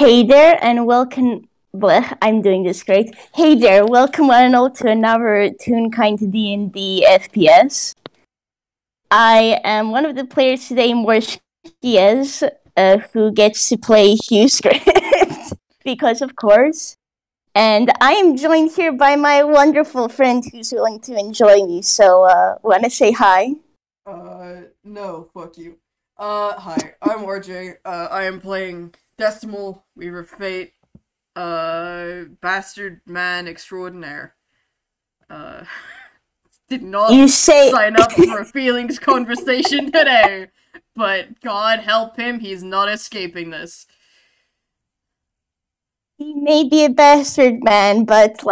Hey there, and welcome. Bleh, I'm doing this great. Hey there, welcome one and all to another Toonkind D&D FPS. I am one of the players today, Morski, who gets to play Hugh script because, of course. And I am joined here by my wonderful friend who's willing to enjoy me. So, want to say hi? No, fuck you. Hi, I'm RJ. I am playing Decimal, Weaver of Fate, Bastard Man Extraordinaire. Uh, did not You say sign up for a feelings conversation today, but God help him, he's not escaping this. he may be a bastard man, but,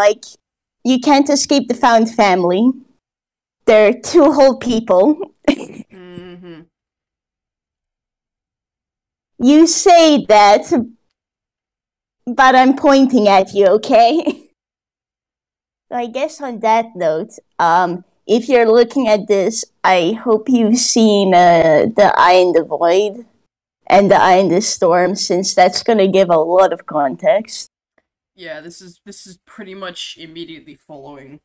you can't escape the found family. They're two whole people. Mm-hmm. You say that, but I'm pointing at you, okay? So I guess on that note, if you're looking at this, I hope you've seen the Eye in the Void and the Eye in the Storm, since that's gonna give a lot of context. Yeah, this is pretty much immediately following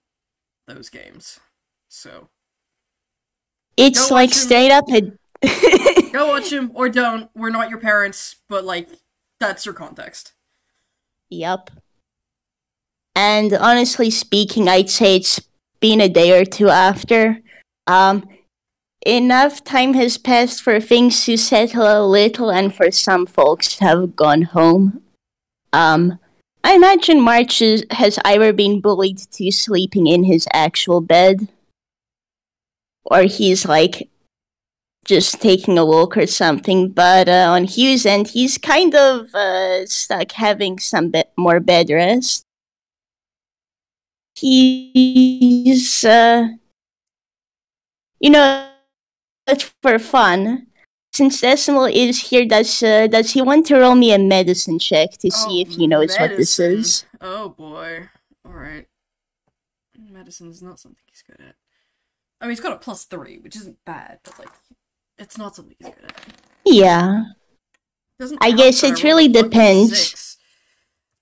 those games. So It's go like watch him. straight up a Go watch him or don't. We're not your parents, but that's your context. Yup. And honestly speaking, I'd say it's been a day or two after. Enough time has passed for things to settle a little and for some folks to have gone home. I imagine has either been bullied to sleeping in his actual bed, or he's just taking a walk or something. But on Hugh's end, he's kind of stuck having some more bed rest. He's, it's for fun. Since Decimal is here, does he want to roll me a medicine check to see Oh, if he knows what this medicine. is? Oh boy. Alright. Medicine's not something he's good at. I mean, he's got a +3, which isn't bad, but it's not something he's good at. Yeah. Doesn't I help guess that it I rolled really a fucking depends. 6. It's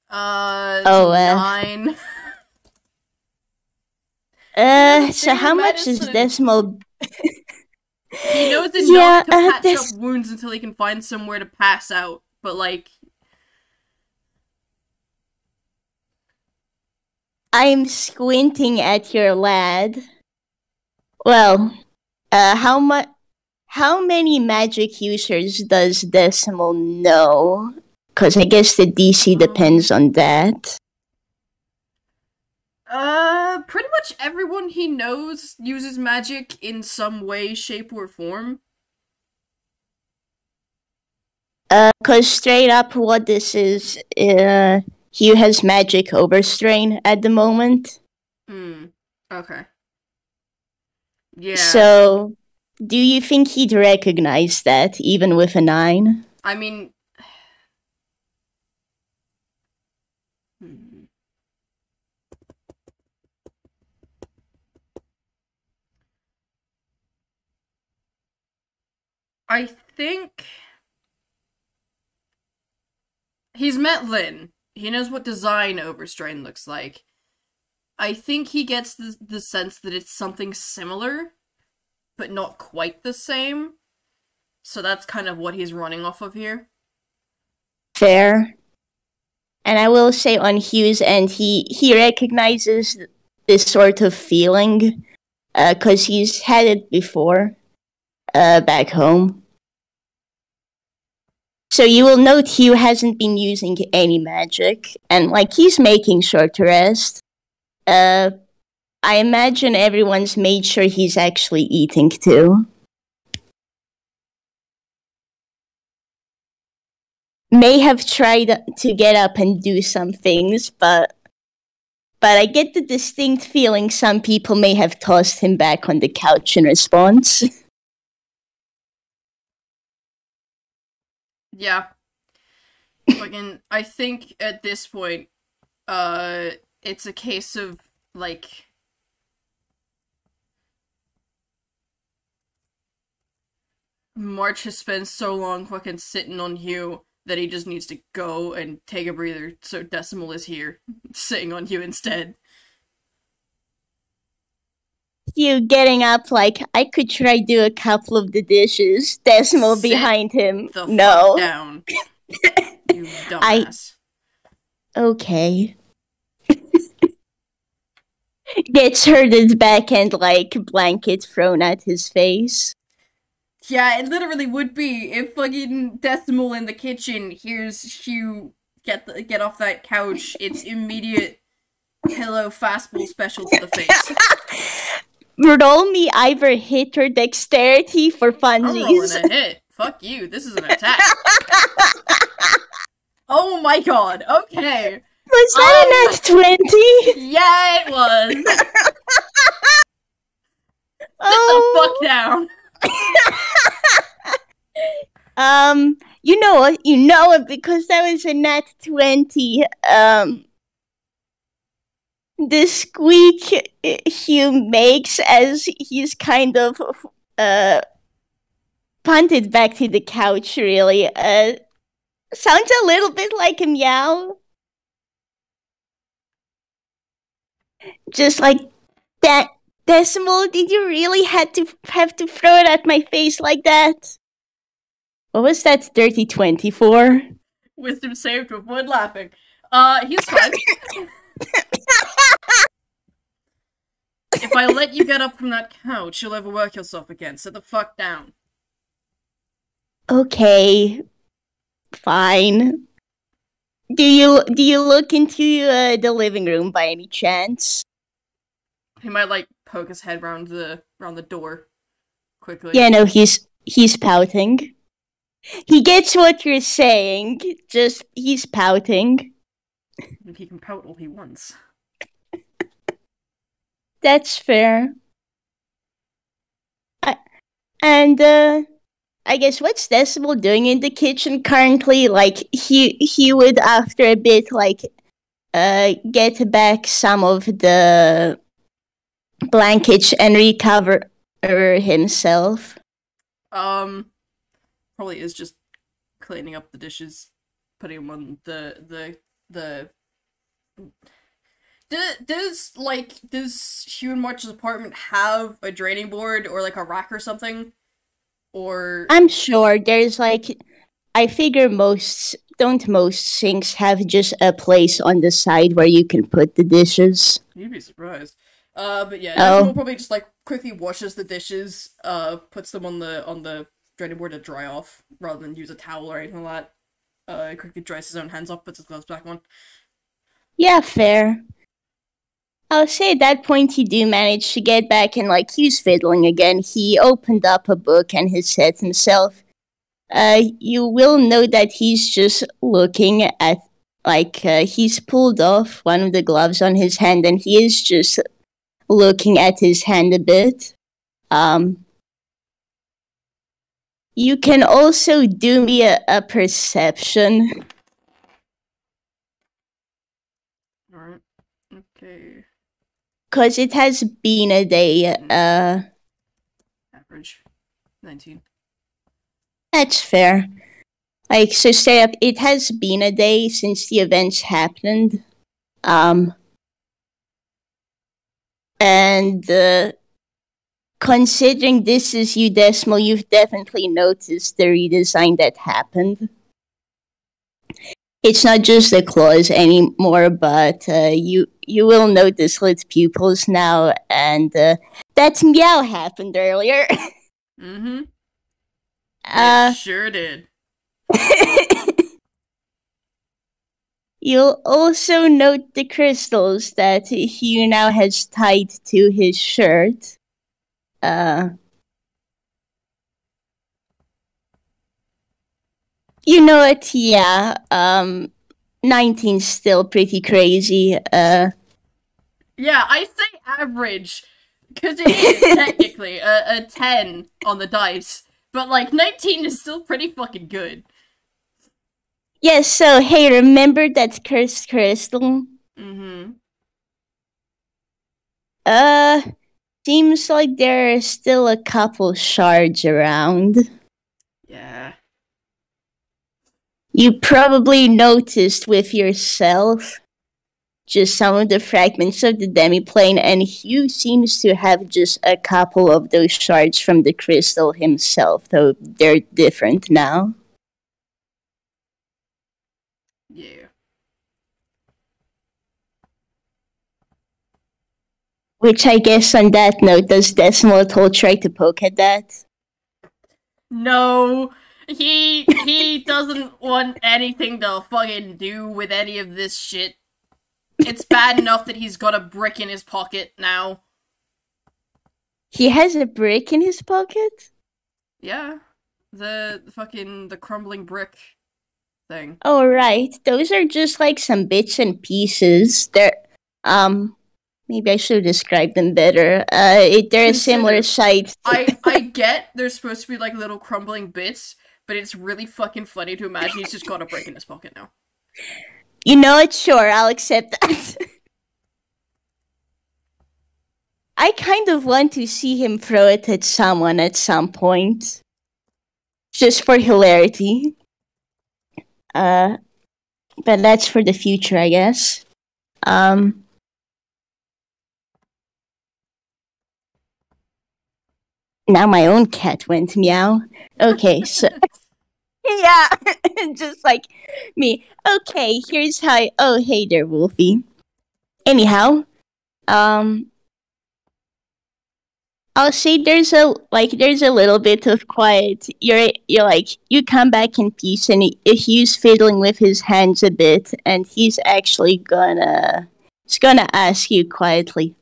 a 9. He doesn't So do how much is medicine. Decimal? He knows Yeah, enough to patch up this. wounds until he can find somewhere to pass out, but I'm squinting at your lad. Well, how much? How many magic users does Decimal know? Because I guess the DC depends on that. Pretty much everyone he knows uses magic in some way, shape, or form. Because straight up what this is, Hugh has magic overstrain at the moment. Okay. Yeah. So, do you think he'd recognize that, even with a 9? I mean... I think... He's met Lynn. He knows what design overstrain looks like. I think he gets the sense that it's something similar, but not quite the same. So that's kind of what he's running off of here. Fair. And I will say on Hugh's end, he recognizes this sort of feeling, because he's had it before, back home. So you will note Hugh hasn't been using any magic, and he's making sure to rest. I imagine everyone's made sure he's actually eating too. May have tried to get up and do some things, but I get the distinct feeling some people may have tossed him back on the couch in response. Yeah. I think at this point, it's a case of, March has spent so long fucking sitting on Hugh that he just needs to go and take a breather, so Decimal is here, sitting on Hugh instead. Hugh getting up like, I could try do a couple of the dishes. Decimal Sit behind him. the No. fuck down. You dumbass. Okay. Gets herded back and, like, blanket thrown at his face. Yeah, it literally would be if fucking Decimal in the kitchen hears Hugh get off that couch, it's immediate pillow fastball special to the face. Roll me either hit or dexterity for funsies. I'm rolling a hit. Fuck you, this is an attack. Oh my god, okay. Was that a nat 20? Yeah, it was. Sit the fuck down. You know what? You know it because that was a nat 20. The squeak Hugh makes as he's kind of punted back to the couch, really, sounds a little bit like a meow. Just like that. Decimal, did you really have to throw it at my face like that? What was that dirty 20 for? Wisdom saved with wood laughing. He's fine. If I let you get up from that couch, you'll overwork yourself again. Sit the fuck down. Okay. Fine. Do you look into the living room by any chance? He might like poke his head round the door quickly. Yeah, no, he's pouting. He gets what you're saying, just he's pouting. And he can pout all he wants. That's fair. I guess what's Decimal doing in the kitchen currently? Like he would after a bit like get back some of the blankets and recover himself. Probably is just cleaning up the dishes, putting them on the. Does Hugh and March's apartment have a draining board or like a rack or something? Or I'm sure there's like, I figure most sinks have just a place on the side where you can put the dishes. You'd be surprised. But yeah, Decimal probably just like quickly washes the dishes, puts them on the draining board to dry off rather than use a towel or anything like that. Quickly dries his own hands off, puts his gloves back on. Yeah, fair. I'll say at that point he do manage to get back and like he's fiddling again. He opened up a book and he said himself, you will know that he's just looking at like he's pulled off one of the gloves on his hand and he is just looking at his hand a bit. You can also do me a perception. Alright. Okay. Because it has been a day. Average. 19. That's fair. Like, so stay up. It has been a day since the events happened. And considering this is you, Decimal, you've definitely noticed the redesign that happened. It's not just the claws anymore, but you will notice lit pupils now, and that meow happened earlier. Mm-hmm. It sure did. You'll also note the crystals that Hugh now has tied to his shirt. You know what, yeah, 19's still pretty crazy. Yeah, I say average, because it is technically a 10 on the dice, but like 19 is still pretty fucking good. Yes, so hey, remember that cursed crystal? Mm-hmm. Seems like there are still a couple shards around. Yeah. You probably noticed with yourself just some of the fragments of the demiplane, and Hugh seems to have just a couple of those shards from the crystal himself, though they're different now. Yeah. Which I guess on that note, does Decimal at all try to poke at that? No, he doesn't want anything to fucking do with any of this shit. It's bad enough that he's got a brick in his pocket now. He has a brick in his pocket? Yeah. The crumbling brick thing. Oh, right. Those are just like some bits and pieces. Maybe I should have described them better. They're a similar size. I get they're supposed to be like little crumbling bits, but it's really fucking funny to imagine he's just got a brick in his pocket now. You know what? Sure, I'll accept that. I kind of want to see him throw it at someone at some point. Just for hilarity. But that's for the future, I guess. Now my own cat went meow. Okay, so... yeah, just like me. Okay, here's how... Oh, hey there, Wolfie. Anyhow, I'll say there's a little bit of quiet. You're like, you come back in peace, and he's fiddling with his hands a bit, and he's actually gonna ask you quietly.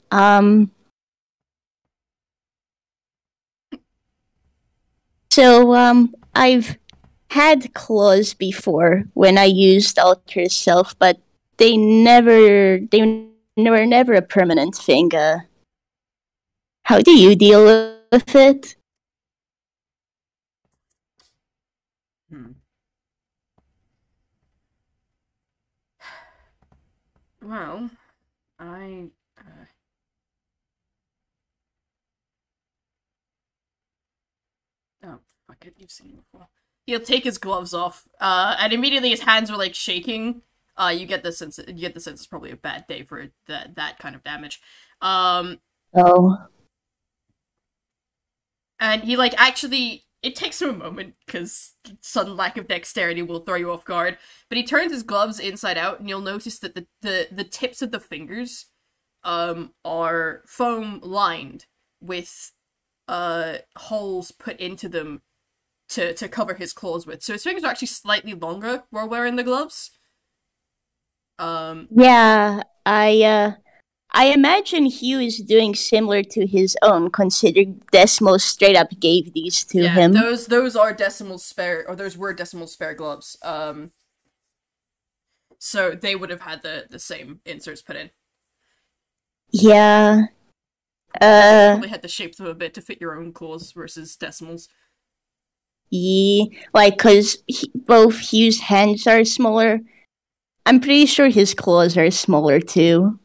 So I've had claws before when I used Alter Self, but they were never a permanent thing. How do you deal with it? Well, oh, fuck it, you've seen it before. He'll take his gloves off, and immediately his hands are like shaking. You get the sense it's probably a bad day for that kind of damage. Oh. And he like actually, it takes him a moment because sudden lack of dexterity will throw you off guard. But he turns his gloves inside out, and you'll notice that the tips of the fingers, are foam lined with holes put into them to cover his claws with. So his fingers are actually slightly longer while wearing the gloves. Yeah, I imagine Hugh is doing similar to his own, considering Decimal straight up gave these to him. Those are Decimal's spare, or those were Decimal's spare gloves. So they would have had the same inserts put in. Yeah. Probably had to shape them a bit to fit your own claws versus Decimal's. Yeah, like, cause both Hugh's hands are smaller. I'm pretty sure his claws are smaller too.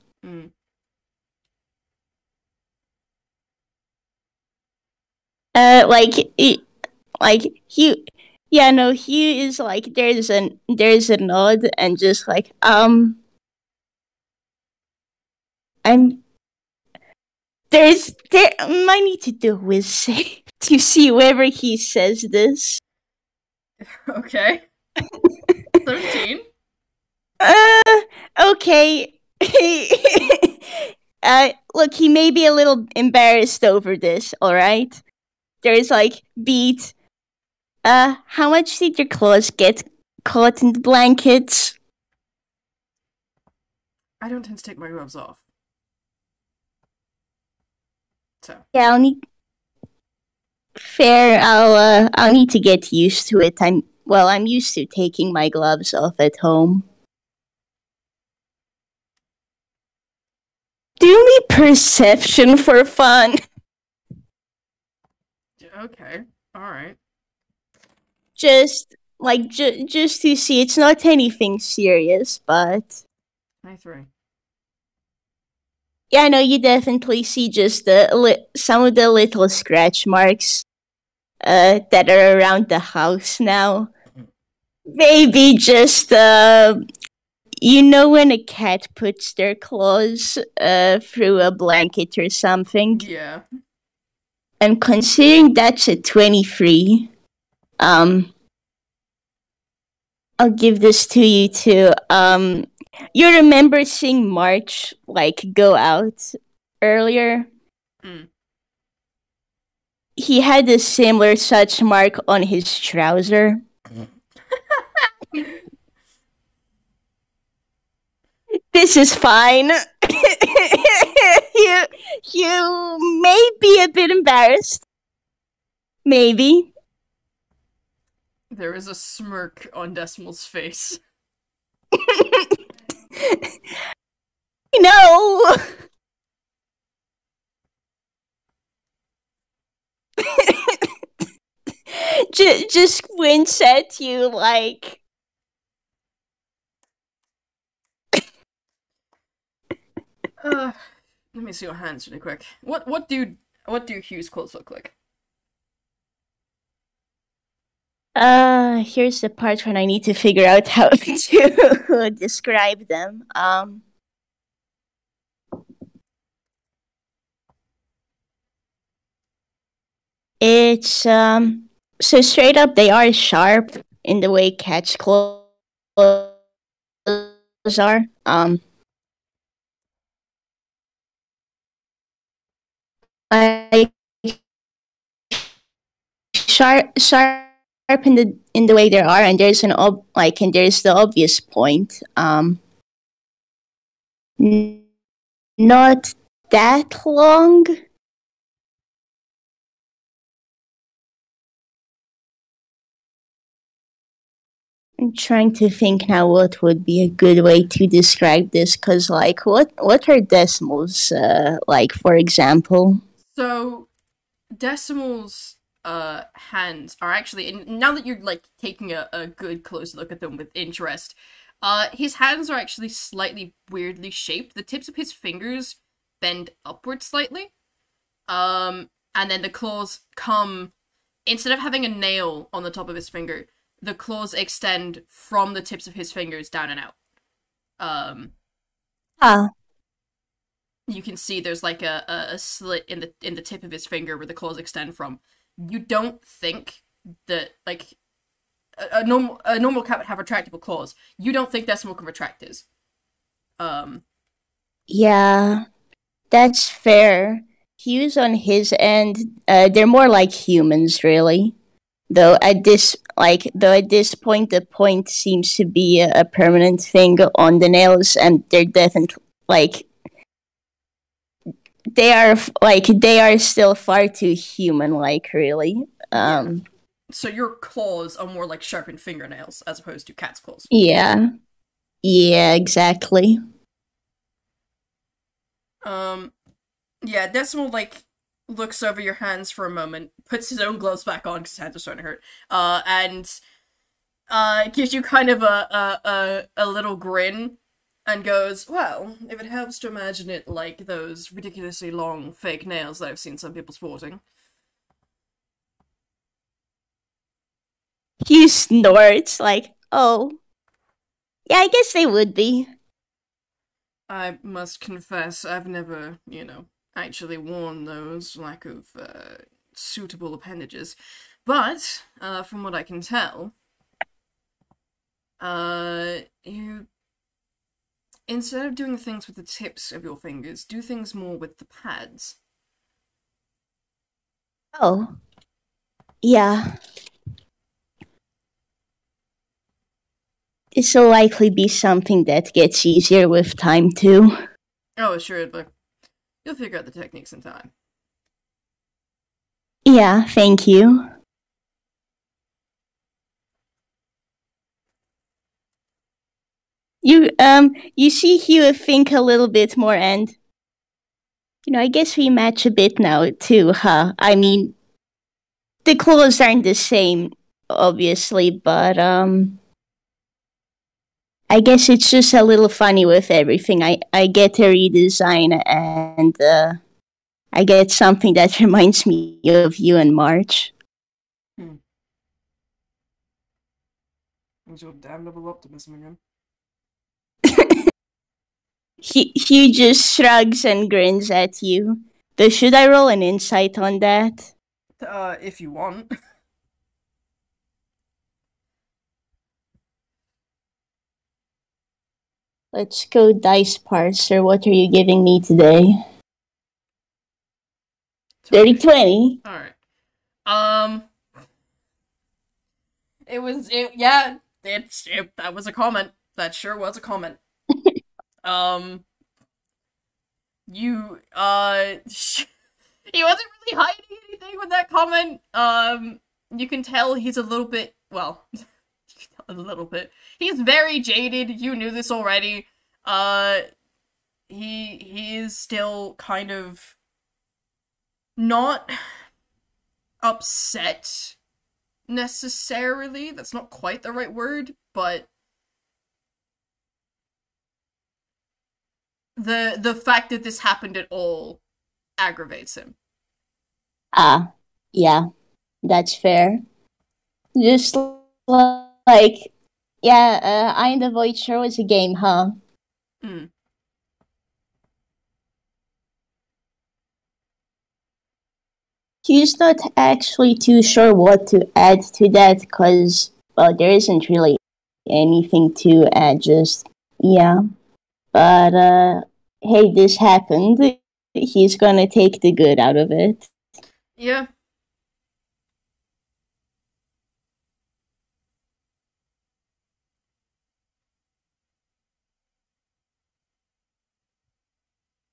Hugh, yeah, no, Hugh is like, there's a nod, and just like, I need to do a whiz save to see whether he says this. Okay. 13. Okay. Look, he may be a little embarrassed over this, alright? There's like, beat. How much did your claws get caught in the blankets? I don't tend to take my gloves off. So. Yeah, I'll need to get used to it. I'm used to taking my gloves off at home. Do me perception for fun. Okay, alright. Just to see. It's not anything serious, but... 23. Yeah, no, you definitely see just some of the little scratch marks that are around the house now. Maybe just when a cat puts their claws through a blanket or something. Yeah. And considering that's a 23, I'll give this to you too. You remember seeing March go out earlier? Mm. He had a similar such mark on his trouser. This is fine. you may be a bit embarrassed. Maybe. There is a smirk on Decimal's face. No. Just squints at you like. Let me see your hands really quick. What do Hugh's clothes look like? Here's the part when I need to figure out how to describe them. It's so straight up they are sharp in the way cat's claws are. Like sharp in the way there are, and there's and there's the obvious point. Not that long. I'm trying to think now what would be a good way to describe this, because what are decimals for example? So Decimal's hands are actually, and now that you're taking a good close look at them with interest, his hands are actually slightly weirdly shaped. The tips of his fingers bend upward slightly. And then the claws come, instead of having a nail on the top of his finger, the claws extend from the tips of his fingers down and out. You can see there's a slit in the tip of his finger where the claws extend from. You don't think that a normal cat would have retractable claws. You don't think Decimal can retract his. Yeah, that's fair. Hugh's on his end, they're more like humans, really. Though at this point, the point seems to be a permanent thing on the nails, and they're definitely they are still far too human-like, really. So your claws are more like sharpened fingernails as opposed to cat's claws. Yeah, exactly. Yeah, Decimal looks over your hands for a moment, puts his own gloves back on because his hands are starting to hurt, and gives you kind of a little grin, and goes, "Well, if it helps to imagine it like those ridiculously long fake nails that I've seen some people sporting." He snorts oh, yeah, I guess they would be. I must confess, I've never, actually worn those, lack of suitable appendages. But, from what I can tell, you, instead of doing things with the tips of your fingers, do things more with the pads. Oh. Yeah. This will likely be something that gets easier with time, too. Oh, assuredly. You'll figure out the techniques in time. Yeah, thank you. You see Hugh think a little bit more, and I guess we match a bit now too, huh? I mean, the clothes aren't the same, obviously, but I guess it's just a little funny with everything. I get a redesign, and I get something that reminds me of you and March. There's your damnable optimism again. Hugh just shrugs and grins at you. So should I roll an insight on that? If you want. Let's go dice parser. What are you giving me today? 30-20. Alright. That was a comment. That sure was a comment. He wasn't really hiding anything with that comment. You can tell he's a little bit, well, a little bit. He's very jaded. You knew this already. He is still kind of not upset necessarily. That's not quite the right word, but the fact that this happened at all aggravates him. Yeah, that's fair. Just like, yeah, I and the Void sure was a game, huh? He's not actually too sure what to add to that, because, well, there isn't really anything to add, just, yeah. But, hey, this happened. He's gonna take the good out of it. Yeah.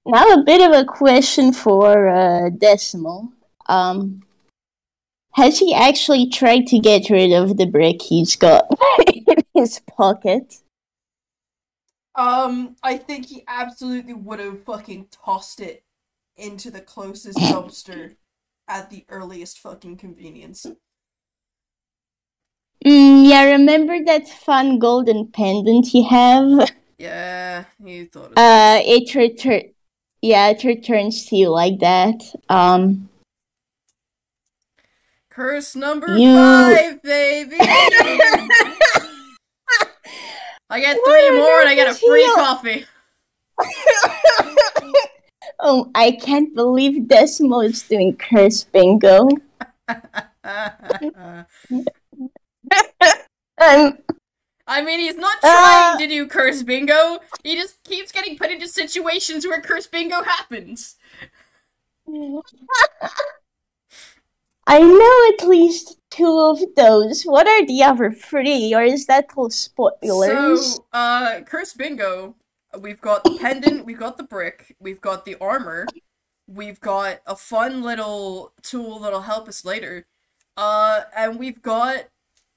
Now a bit of a question for Decimal. Has he actually tried to get rid of the brick he's got in his pocket? I think he absolutely would have fucking tossed it into the closest dumpster at the earliest fucking convenience. Yeah, remember that fun golden pendant you have? Yeah, he thought of it. It returns to you like that. Curse number 5, baby! I get 3 more and I get a free coffee. Oh, I can't believe Decimal is doing curse bingo. I mean, he's not trying to do curse bingo. He just keeps getting put into situations where curse bingo happens. I know at least 2 of those. What are the other 3, or is that all spoilers? So, curse bingo. We've got the pendant, we've got the brick, we've got the armor, we've got a fun little tool that'll help us later, and we've got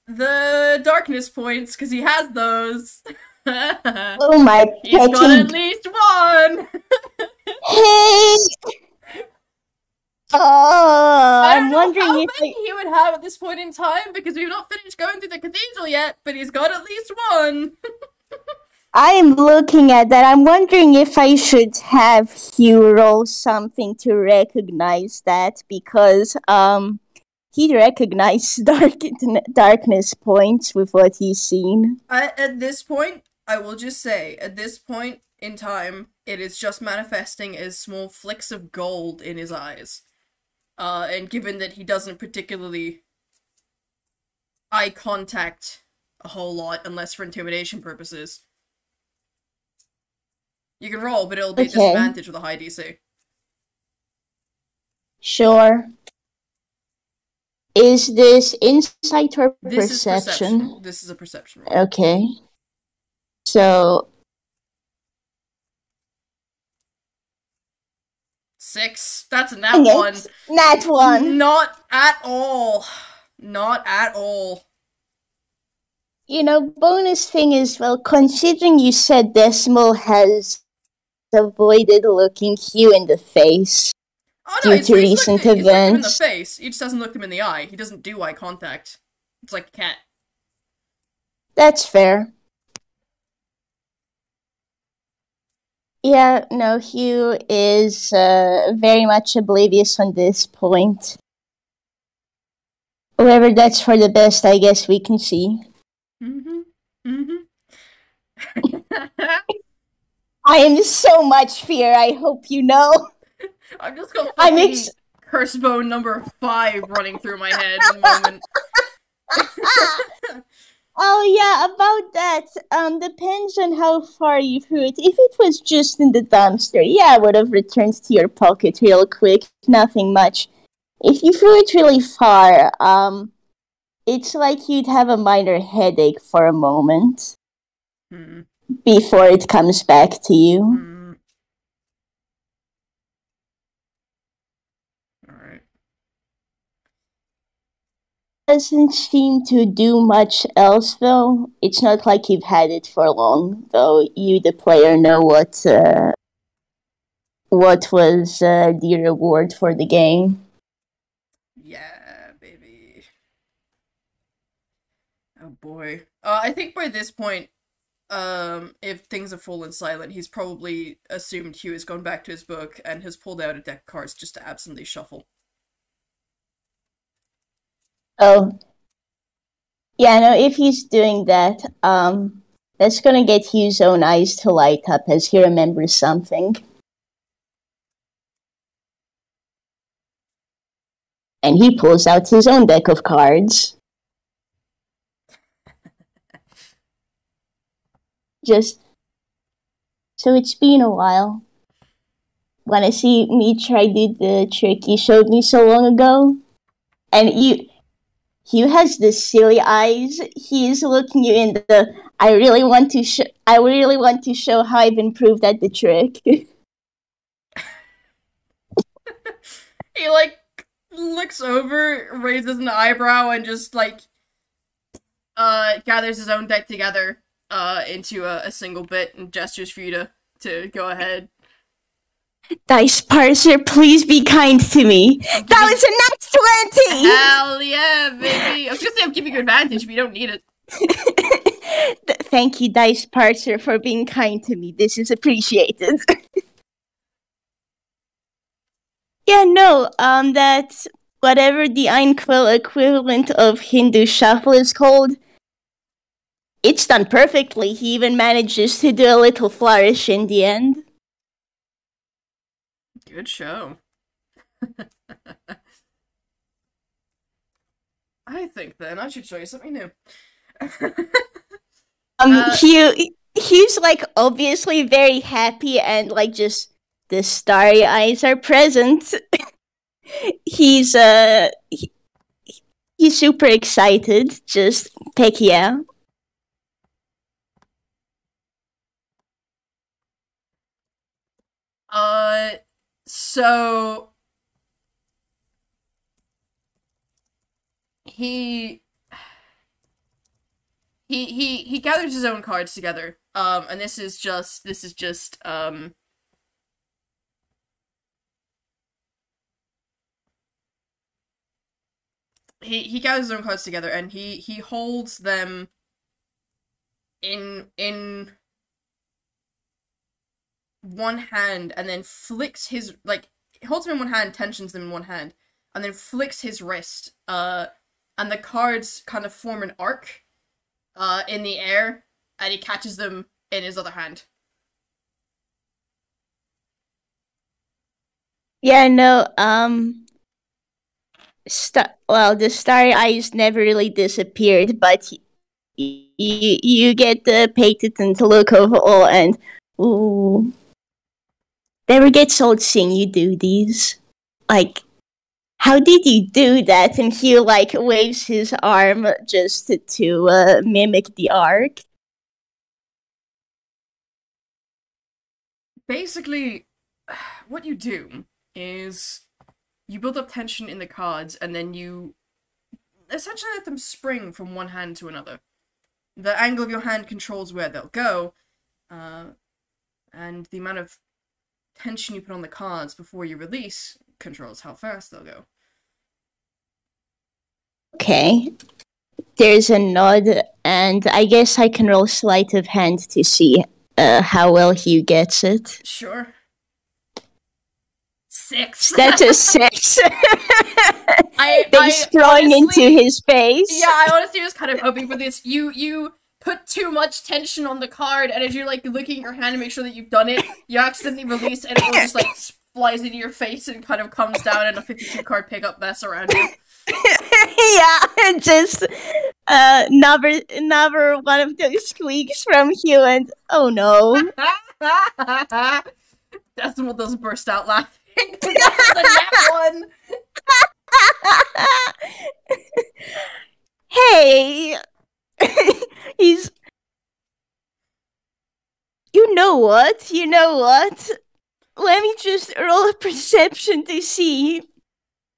the darkness points, because he has those. Oh my god. He's got at least 1! Hey! I'm wondering how if many he would have at this point in time, because we've not finished going through the cathedral yet, but he's got at least 1! I'm looking at that. I'm wondering if I should have Hugh roll something to recognize that, because he recognized darkness points with what he's seen. At this point, I will just say, at this point in time, it is just manifesting as small flicks of gold in his eyes. And given that he doesn't particularly eye contact a whole lot, unless for intimidation purposes, you can roll, but it'll be a disadvantage with a high DC. Sure. Is this insight or perception? This is perception. This is a perception roll. Okay. So 6. That's a nat 1. Nat 1. Not at all. Not at all. You know, bonus thing is, well, considering you said Decimal has avoided looking Hugh in the face due to recent events. He's looked him in the face. He just doesn't look him in the eye. He doesn't do eye contact. It's like a cat. That's fair. Yeah, no, Hugh is very much oblivious on this point. However, that's for the best, I guess we can see. Mm-hmm. Mm-hmm. I am so much fear, I hope you know. I've just got I'm fucking curse bone number 5 running through my head at the moment. Oh yeah, about that. Depends on how far you threw it. If it was just in the dumpster, yeah, I would have returned to your pocket real quick. Nothing much. If you threw it really far, it's like you'd have a minor headache for a moment before it comes back to you. Alright. Doesn't seem to do much else though. It's not like you've had it for long, though. You, the player, know what was the reward for the game. Yeah, baby. Oh boy. I think by this point, if things have fallen silent, he's probably assumed Hugh has gone back to his book and has pulled out a deck of cards just to absently shuffle. Oh. Yeah, no, if he's doing that, that's gonna get Hugh's own eyes to light up as he remembers something. And he pulls out his own deck of cards. Just, so it's been a while. Wanna see me try do the trick you showed me so long ago? And Hugh has the silly eyes. He's looking you in the. I really want to show how I've improved at the trick. He like looks over, raises an eyebrow, and just like gathers his own deck together into a single bit and gestures for you to go ahead. Dice parser, please be kind to me. That was a nat 20! Hell yeah, baby! I was gonna say I'm giving you advantage, but you don't need it. Thank you, Dice parser, for being kind to me. This is appreciated. Yeah, no, that's whatever the Einquill equivalent of Hindu shuffle is called. It's done perfectly. He even manages to do a little flourish in the end. Good show. I think then I should show you something new. Hugh's like obviously very happy and like just the starry eyes are present. He's super excited. Just heck yeah. So he gathers his own cards together. And this is just he gathers his own cards together and he holds them in one hand and then flicks his, like, holds them in one hand, tensions them in one hand, and then flicks his wrist, and the cards kind of form an arc, in the air, and he catches them in his other hand. Yeah, no, the starry eyes never really disappeared, but you get the patent look of all, and ooh. Never gets old seeing you do these. Like, how did you do that? And he, like, waves his arm just to mimic the arc. Basically, what you do is you build up tension in the cards, and then you essentially let them spring from one hand to another. The angle of your hand controls where they'll go, and the amount of tension you put on the cards before you release controls how fast they'll go. Okay. There's a nod, and I guess I can roll sleight of hand to see how well Hugh gets it. Sure. 6. That's a 6. They sprung into his face. Yeah, I honestly was kind of hoping for this. You put too much tension on the card, and as you're like looking at your hand to make sure that you've done it, you accidentally release it, and it all just like flies into your face and kind of comes down in a 52 card pickup mess around you. Yeah, just another one of those squeaks from Hugh, and oh no. Decimal doesn't burst out laughing. That was a nat one. Hey, he's. You know what? Let me just roll a perception to see.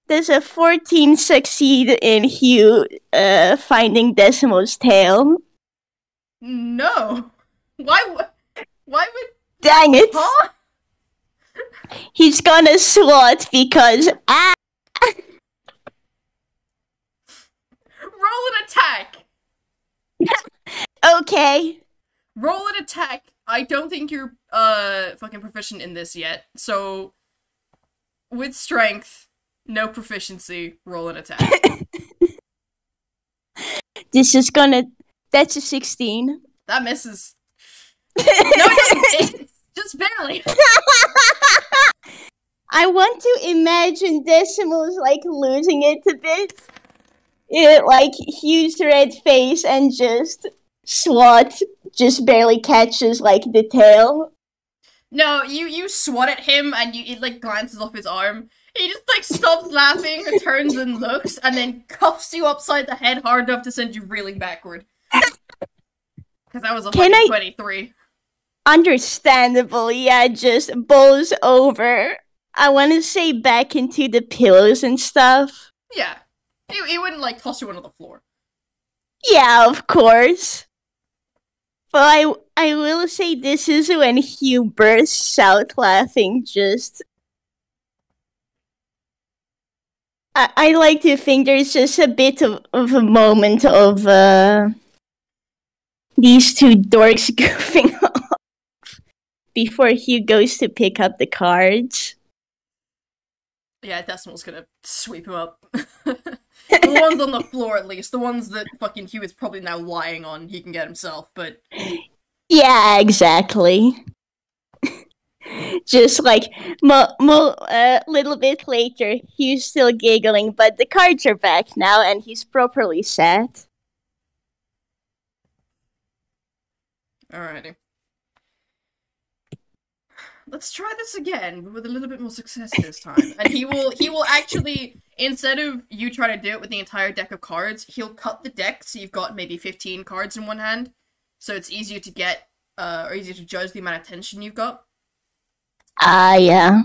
Does a 14 succeed in Hugh finding Decimal's tail? No. Why would... Dang it! Huh? He's gonna swat because... Roll an attack! Okay. Roll an attack. I don't think you're fucking proficient in this yet, so with strength, no proficiency, roll an attack. That's a 16. That misses. No, it doesn't. It's just barely. I want to imagine Decimal's like losing it a bit. Like Hugh's red face and just swat just barely catches like the tail. No, you swat at him and it like glances off his arm. He just like stops laughing, turns and looks, and then cuffs you upside the head hard enough to send you reeling backward. Because that was a 23. Understandable, yeah, just bowls over. I want to say back into the pillows and stuff. Yeah. He wouldn't like toss you onto the floor. Yeah, of course. But I will say this is when Hugh bursts out laughing, just... I like to think there's just a bit of a moment of these two dorks goofing off before Hugh goes to pick up the cards. Yeah, Decimal's gonna sweep him up. The ones on the floor, at least. The ones that fucking Hugh is probably now lying on, he can get himself, but... Yeah, exactly. Just like, little bit later, Hugh's still giggling, but the cards are back now, and he's properly set. Alrighty. Let's try this again, but with a little bit more success this time. And he will actually, instead of you trying to do it with the entire deck of cards, he'll cut the deck so you've got maybe 15 cards in one hand. So it's easier to get, or easier to judge the amount of tension you've got. Yeah.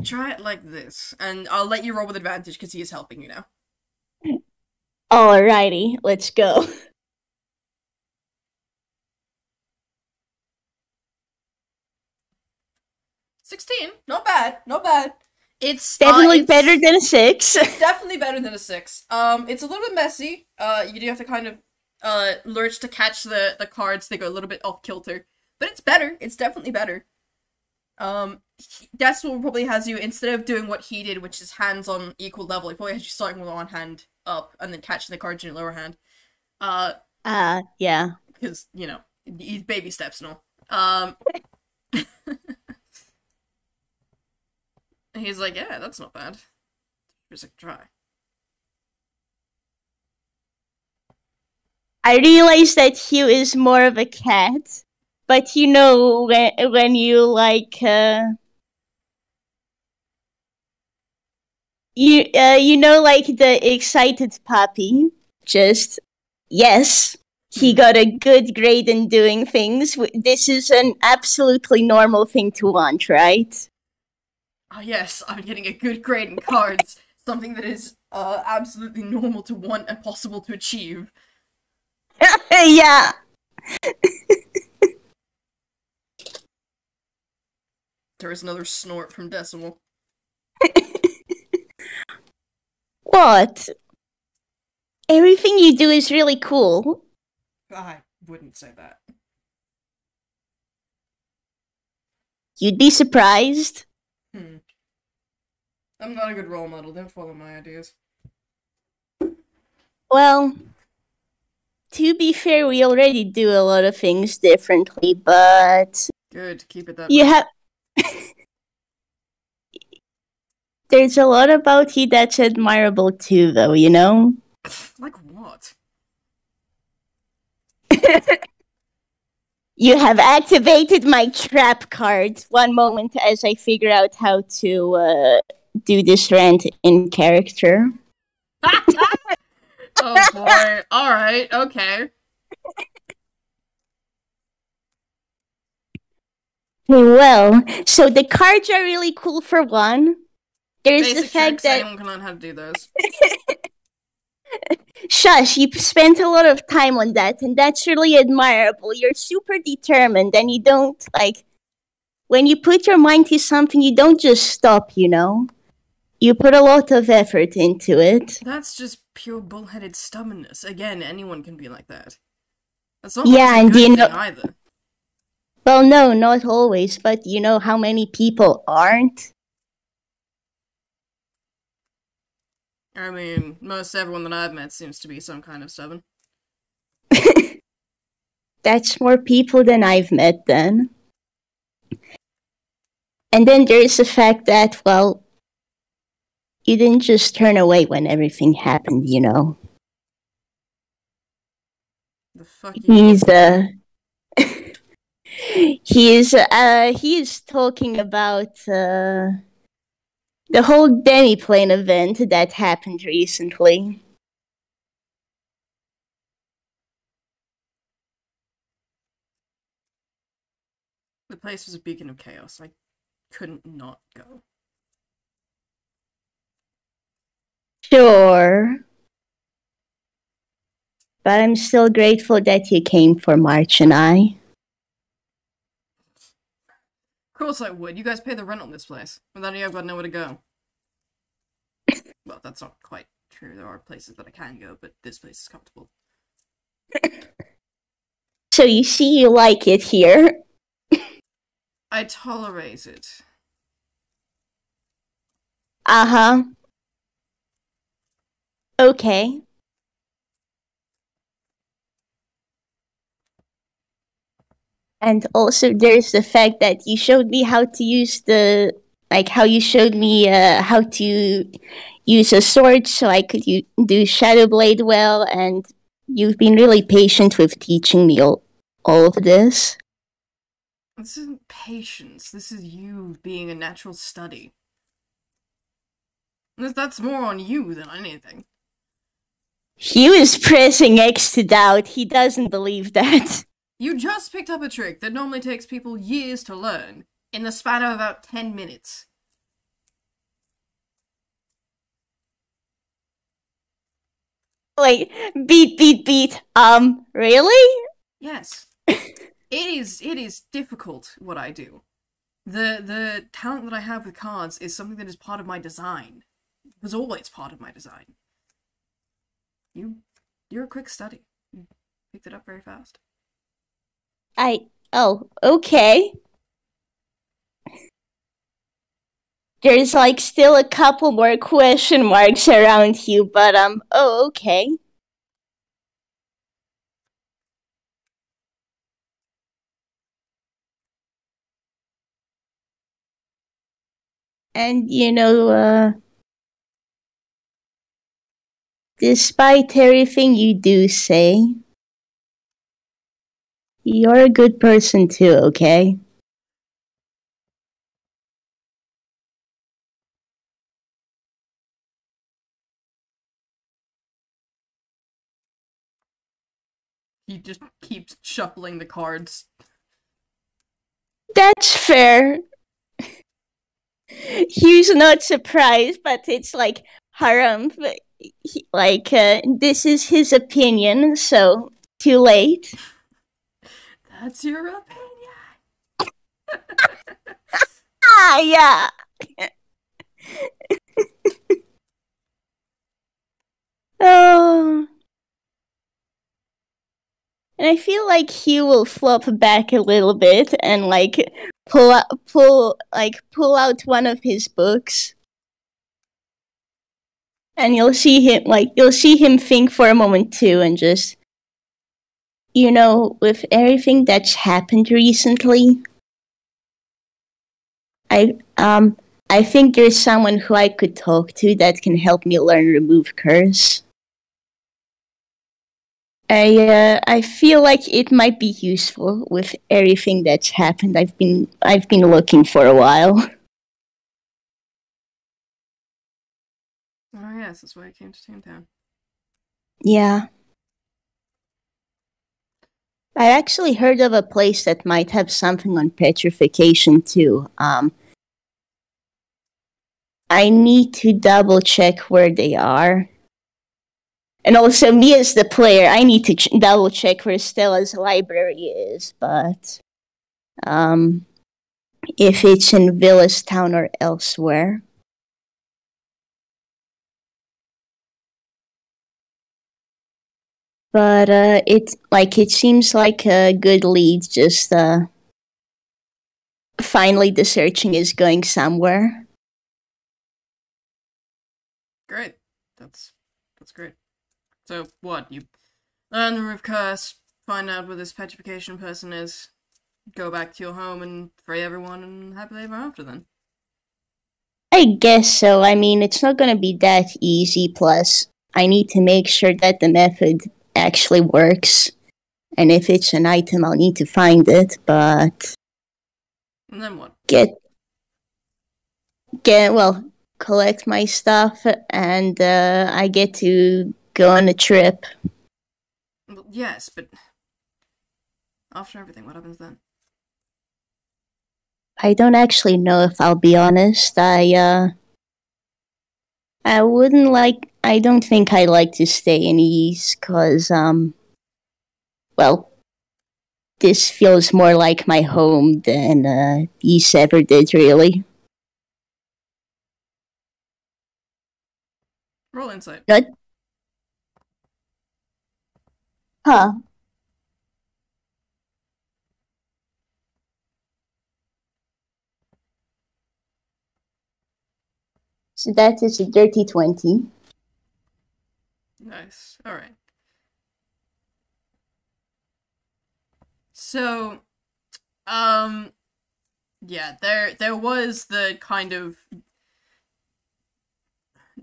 Try it like this, and I'll let you roll with advantage because he is helping you now. Alrighty, let's go. $16, not bad, not bad. It's definitely better than a 6. It's definitely better than a 6. It's a little bit messy. You do have to kind of lurch to catch the cards. They go a little bit off kilter, but it's better. It's definitely better. That's what probably has you, instead of doing what he did, which is hands on equal level, he probably has you starting with one hand up and then catching the cards in your lower hand. Yeah. Because, you know, he's baby steps and all. He's like, yeah, that's not bad. Just like, try. I realize that Hugh is more of a cat, but you know when you like you know, like the excited puppy. Just yes, he got a good grade in doing things. This is an absolutely normal thing to want, right? Oh yes, I'm getting a good grade in cards. Something that is absolutely normal to want and possible to achieve. Yeah. There is another snort from Decimal. What? Everything you do is really cool. I wouldn't say that. You'd be surprised. I'm not a good role model, don't follow my ideas. Well, to be fair, we already do a lot of things differently, but Good, keep it that you way. have. There's a lot about you that's admirable too, though, you know? Like what? You have activated my trap card. One moment as I figure out how to do this rant in character. Oh boy. Alright, okay. Well, so the cards are really cool for one. There's Basic the fact tricks, that... anyone can learn how to do those. Shush, you spent a lot of time on that, and that's really admirable. You're super determined, and you don't, like... When you put your mind to something, you don't just stop, you know? You put a lot of effort into it. That's just pure bullheaded stubbornness. Again, anyone can be like that. That's not Yeah, always a and good you thing know... either. Well, no, not always, but you know how many people aren't? I mean, most everyone that I've met seems to be some kind of stubborn. That's more people than I've met then. And then there's the fact that, well, you didn't just turn away when everything happened, you know. The fuck you He's talking about the whole demiplane event that happened recently. The place was a beacon of chaos. I couldn't not go. Sure. But I'm still grateful that you came for March and I. Of course I would. You guys pay the rent on this place. Without you, I've got nowhere to go. Well, that's not quite true. There are places that I can go, but this place is comfortable. So you see you like it here. I tolerate it. Uh-huh. Okay. And also there's the fact that you showed me how to use how you showed me how to use a sword so I could do Shadow Blade well, and you've been really patient with teaching me all of this. This isn't patience. This is you being a natural study. That's more on you than anything. Hugh is pressing X to doubt. He doesn't believe that. You just picked up a trick that normally takes people years to learn, in the span of about 10 minutes. Like, beat. Really? Yes. It is difficult what I do. The talent that I have with cards is something that is part of my design. It was always part of my design. You're a quick study. You picked it up very fast. Oh, okay. There's like still a couple more question marks around you, but oh, okay. And you know, despite everything you do say, you're a good person too, okay? He just keeps shuffling the cards. That's fair. Hugh's not surprised, but it's like, harumph. This is his opinion, so too late. That's your opinion. Yeah. Oh. And I feel like Hugh will flop back a little bit and like pull out one of his books. And you'll see him think for a moment too and just with everything that's happened recently, I um I think there's someone who I could talk to that can help me learn remove curse. I feel like it might be useful with everything that's happened. I've been looking for a while. Oh yes, that's why I came to Toontown. Yeah. I actually heard of a place that might have something on petrification too. I need to double check where they are. And also, me as the player, I need to double check where Stella's library is, but if it's in Town or elsewhere. But it seems like a good lead. Just finally, the searching is going somewhere. Great. That's great. So what? You learn the roof curse, find out where this petrification person is, go back to your home and free everyone, and happily ever after. Then. I guess so. I mean, it's not going to be that easy. Plus, I need to make sure that the method actually works. And if it's an item, I'll need to find it. But And then what? Collect my stuff, and I get to go on a trip. Well, yes, but after everything, what happens then? I don't actually know, if I'll be honest. I wouldn't like. I don't think I'd like to stay in East, cause this feels more like my home than East ever did, really. Roll insight. Not, huh? So that is a dirty 20. Nice. All right. So, yeah, there was the kind of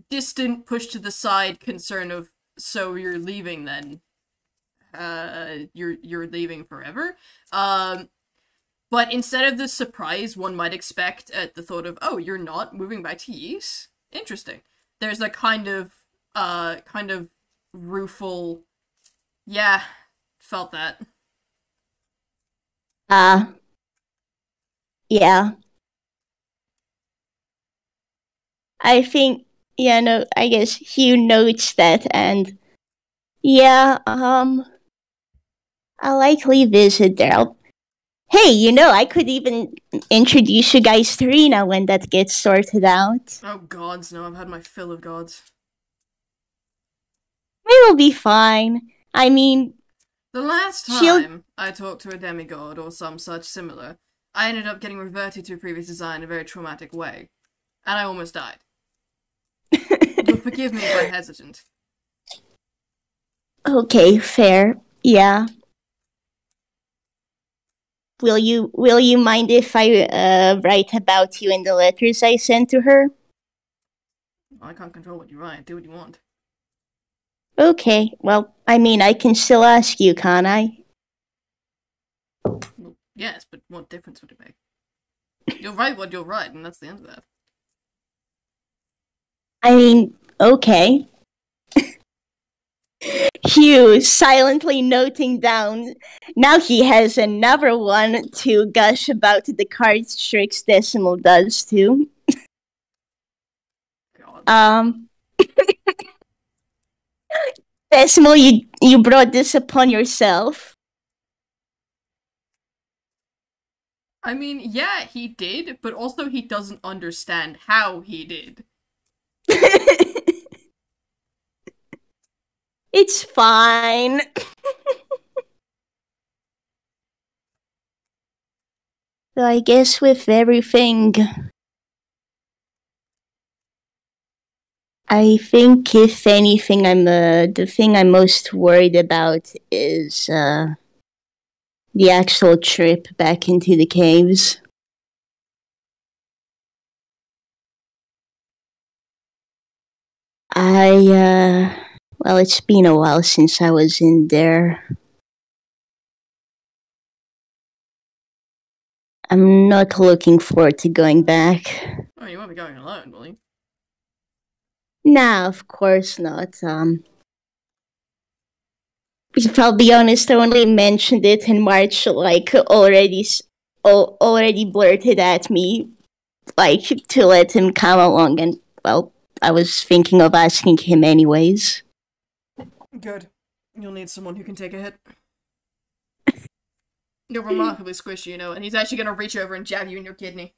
distant, push to the side concern of, so you're leaving then? You're leaving forever? But instead of the surprise one might expect at the thought of, oh, you're not moving back to Ys? Interesting. There's a kind of rueful, yeah, felt that. Yeah. I think, yeah, no, I guess Hugh notes that, and yeah, I'll likely visit there. Hey, I could even introduce you guys to Rena when that gets sorted out. Oh gods, no, I've had my fill of gods. It'll be fine. I mean, the last time I talked to a demigod or some such similar, I ended up getting reverted to a previous design in a very traumatic way. And I almost died. You'll forgive me if I'm hesitant. Okay, fair. Yeah. Will you mind if I write about you in the letters I sent to her? I can't control what you write. Do what you want. Okay, well, I mean, I can still ask you, can't I? Well, yes, but what difference would it make? You'll write what you'll write, and that's the end of that. I mean, okay. Hugh silently noting down. Now he has another one to gush about the card tricks Decimal does too. God. Decimal, you brought this upon yourself. I mean, yeah, he did, but also he doesn't understand how he did. It's fine. So I guess with everything I think, if anything, the thing I'm most worried about is the actual trip back into the caves. Well, it's been a while since I was in there. I'm not looking forward to going back. Oh, you won't be going alone, will you? Nah, of course not. If I'll be honest, I only mentioned it in March, like, already blurted at me, like, to let him come along, and, well, I was thinking of asking him anyways. Good. You'll need someone who can take a hit. You're remarkably squishy, you know, and he's actually gonna reach over and jab you in your kidney.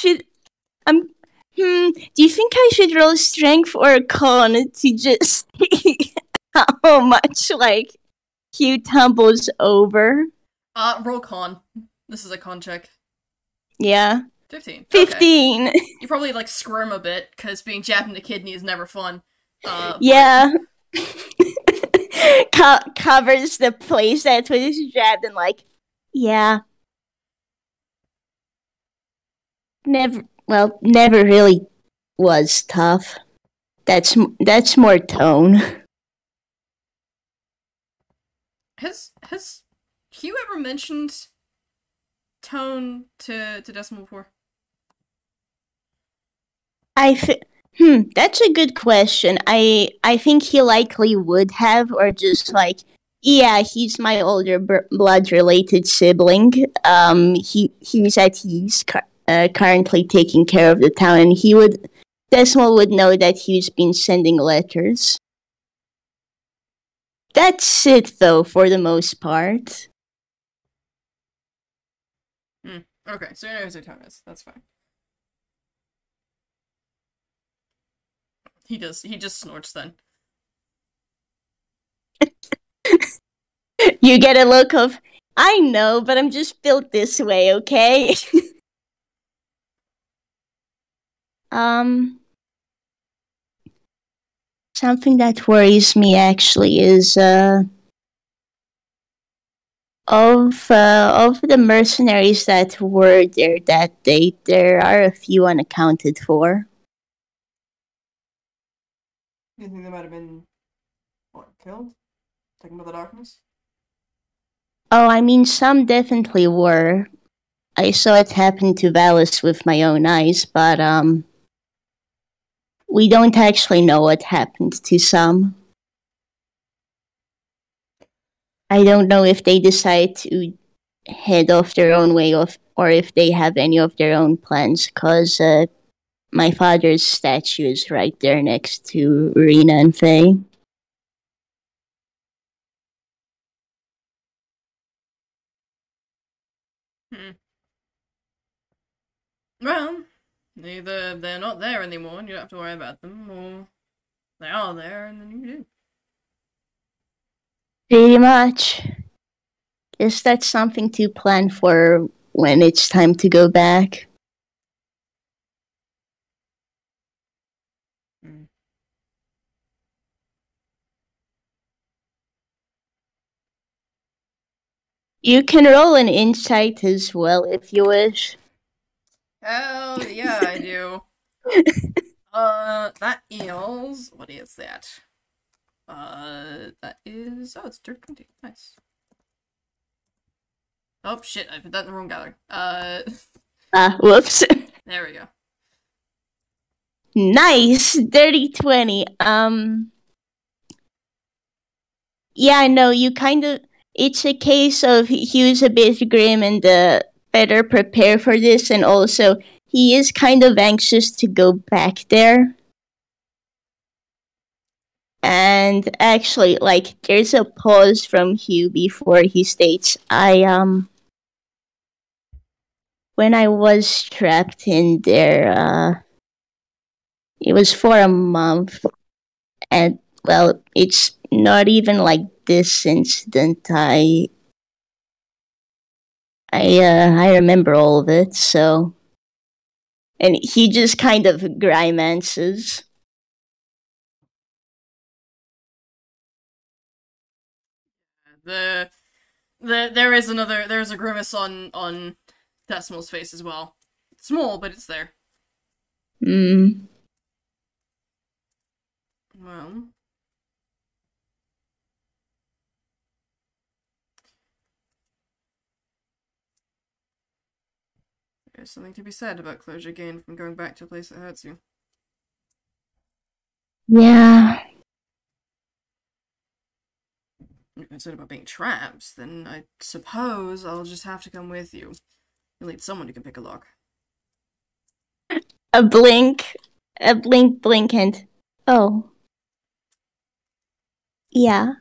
Do you think I should roll strength or a con to just see how much, like, Hugh tumbles over? Roll con. This is a con check. Yeah. 15. 15! Okay. You probably, like, squirm a bit, because being jabbed in the kidney is never fun. Yeah. Covers the place that was jabbed and, like, yeah. Never really was tough. That's more tone. Has Hugh ever mentioned tone to Decimal before? That's a good question. I think he likely would have, or just like, yeah, he's my older blood-related sibling. He's currently taking care of the town, and Decimal would know that he's been sending letters. That's it, though, for the most part. Okay, so you know who tone is. That's fine. He just snorts then. You get a look of, I know, but I'm just built this way, okay? Something that worries me actually is of the mercenaries that were there that day, there are a few unaccounted for. You think they might have been killed? Taken by the darkness? Oh, I mean, some definitely were. I saw it happen to Valis with my own eyes, but we don't actually know what happened to some. I don't know if they decide to head off their own way or if they have any of their own plans, because my father's statue is right there next to Rena and Faye. Well, either they're not there anymore and you don't have to worry about them, or they are there and then you do. Pretty much. Guess that's something to plan for when it's time to go back. You can roll an insight as well if you wish. Hell yeah, I do. That is... What is that? That is... Oh, it's dirt 20. Nice. Oh, shit, I put that in the wrong gallery. Whoops. There we go. Nice! Dirty 20. Yeah, no, you kind of... It's a case of Hugh's a bit grim and better prepare for this, and also he is kind of anxious to go back there. And actually, like, there's a pause from Hugh before he states, when I was trapped in there, it was for a month, and, well, it's not even like this incident. I remember all of it, so and he just kind of grimaces. There's a grimace on Decimal's face as well. Small, but it's there. Hmm. Well, there's something to be said about closure gained from going back to a place that hurts you. Yeah. If you're concerned about being trapped, then I suppose I'll just have to come with you. You'll need someone who can pick a lock. A blink, and oh, yeah.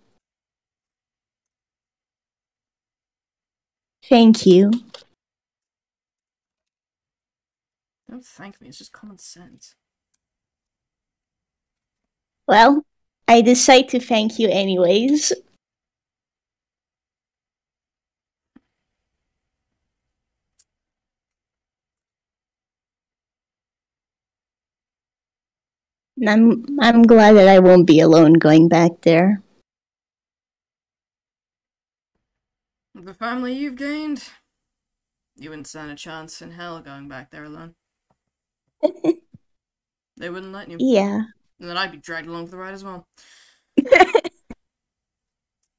Thank you. Don't thank me, it's just common sense. Well, I decide to thank you anyways. I'm glad that I won't be alone going back there. The family you've gained, you wouldn't stand a chance in hell going back there alone. They wouldn't let you. Yeah. And then I'd be dragged along for the ride as well.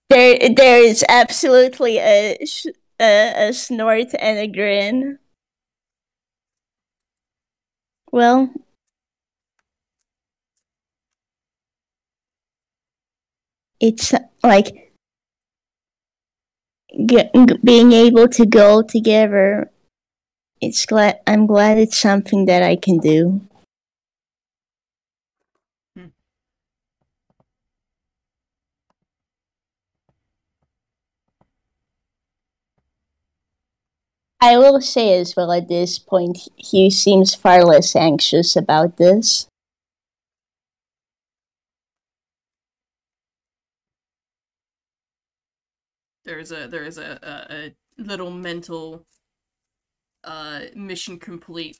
There is absolutely a snort and a grin. Well, it's like being able to go together. I'm glad it's something that I can do. I will say as well at this point, Hugh seems far less anxious about this. There is a little mental mission complete.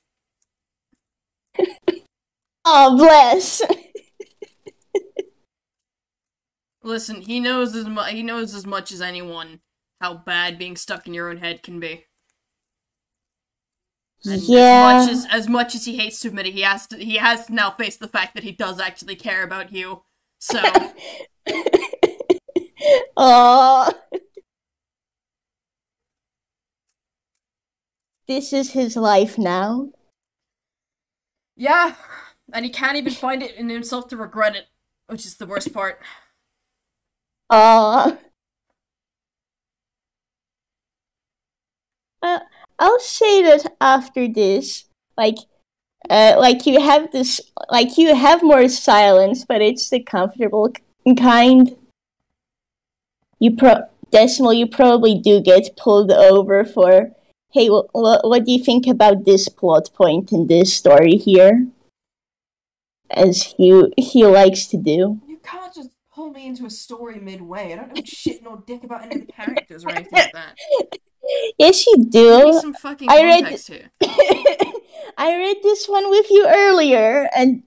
Oh, bless. Listen, he knows as much as anyone how bad being stuck in your own head can be. And yeah. As much as he hates to admit it, he has to now face the fact that he does actually care about Hugh. So. Oh. This is his life now. Yeah, and he can't even find it in himself to regret it, which is the worst part. I'll say that after this, like you have this, like you have more silence, but it's the comfortable kind. Decimal, you probably do get pulled over for, hey, what do you think about this plot point in this story here? As he likes to do. You can't just pull me into a story midway. I don't know shit nor dick about any of the characters or anything like that. Yes, you do. Give me some fucking context here. I read this one with you earlier, and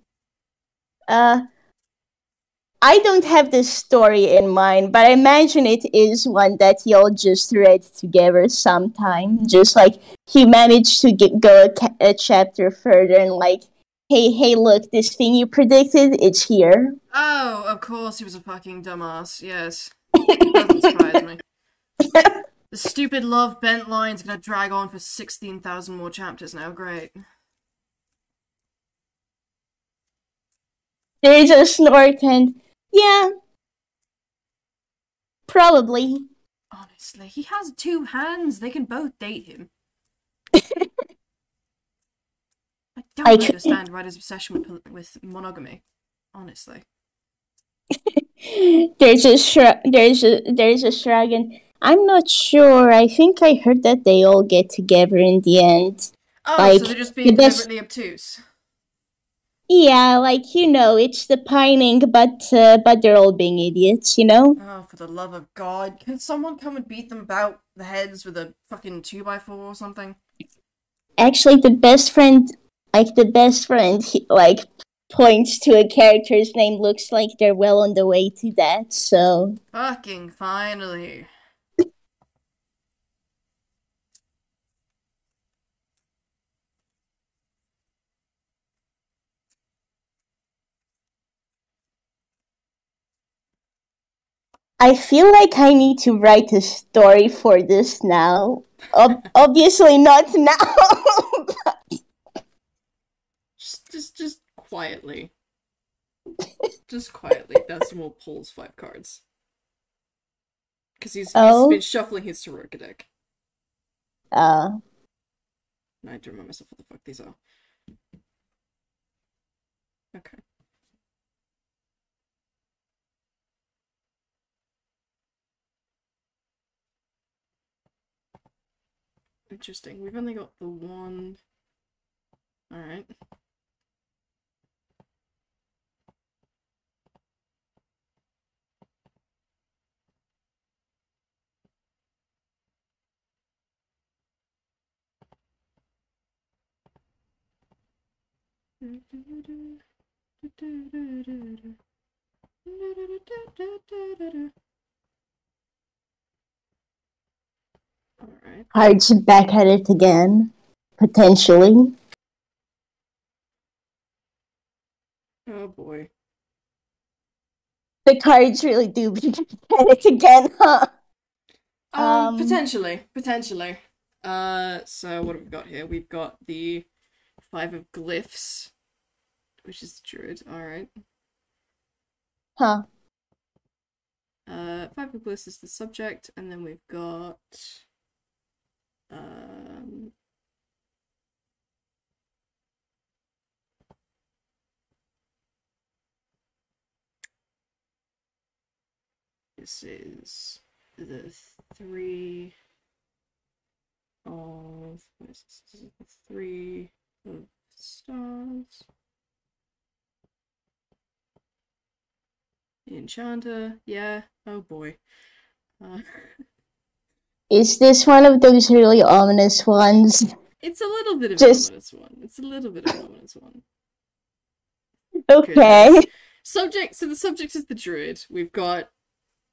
I don't have this story in mind, but I imagine it is one that y'all just read together sometime. Just like he managed to go a chapter further and like, hey, look, this thing you predicted, it's here. Oh, of course he was a fucking dumbass, yes. Doesn't surprise me. The stupid love bent line's gonna drag on for 16,000 more chapters now, great. There's a snort and, yeah, probably. Honestly, he has 2 hands, they can both date him. I don't understand Ryder's obsession with monogamy, honestly. There's a shrug and I'm not sure. I think I heard that they all get together in the end. Oh, like, so they're just being deliberately obtuse. Yeah, like, it's the pining, but they're all being idiots, Oh, for the love of God. Can someone come and beat them about the heads with a fucking 2x4 or something? Actually, the best friend like the best friend, like points to a character's name. Looks like they're well on the way to that. So Fucking finally. I feel like I need to write a story for this now. Obviously not now. Just quietly. Just quietly. Decimal pulls 5 cards. Because he's been shuffling his Sororka deck. I have to remind myself what the fuck these are. Okay. Interesting. We've only got the one. Alright. Alright. Cards back at it again. Potentially. Oh boy. The cards really do back at it again, huh? Potentially. So what have we got here? We've got the 5 of glyphs, which is the druid. Alright. Huh. 5 of glyphs is the subject, and then we've got this is the 3 of what is this? This is the 3 of stars. The enchanter, yeah. Oh boy. Is this one of those really ominous ones? It's a little bit of an ominous one. It's a little bit of an ominous one. Okay. Goodness. Subject. So the subject is the druid. We've got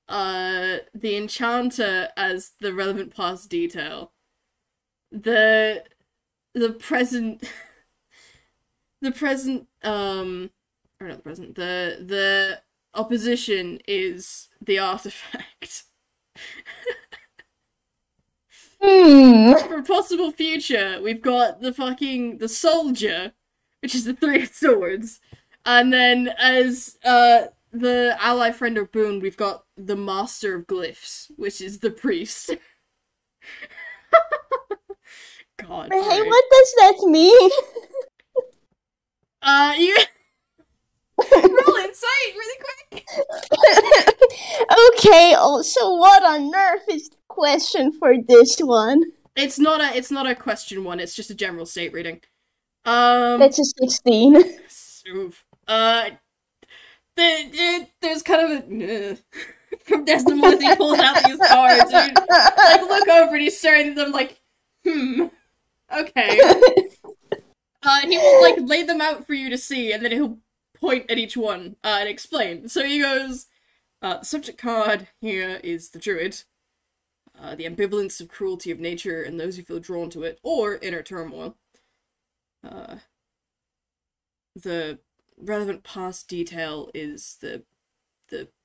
the enchanter as the relevant past detail. The present. The present. Or not the present. The opposition is the artifact. For possible future, we've got the soldier, which is the 3 of swords, and then as the ally, friend, or boon, we've got the master of glyphs, which is the priest. God. Hey, right. what does that mean? You roll insight really quick. Okay. So what on earth is the question for this one? It's not a question one. It's just a general state reading. That's a 16. Oof. There's kind of a from Desmond as he pulls out these cards. And like look over and he's staring at them like, okay. He will like lay them out for you to see, and then he'll point at each one and explain. So he goes, the subject card here is the druid. The ambivalence of cruelty of nature and those who feel drawn to it, or inner turmoil. The relevant past detail is the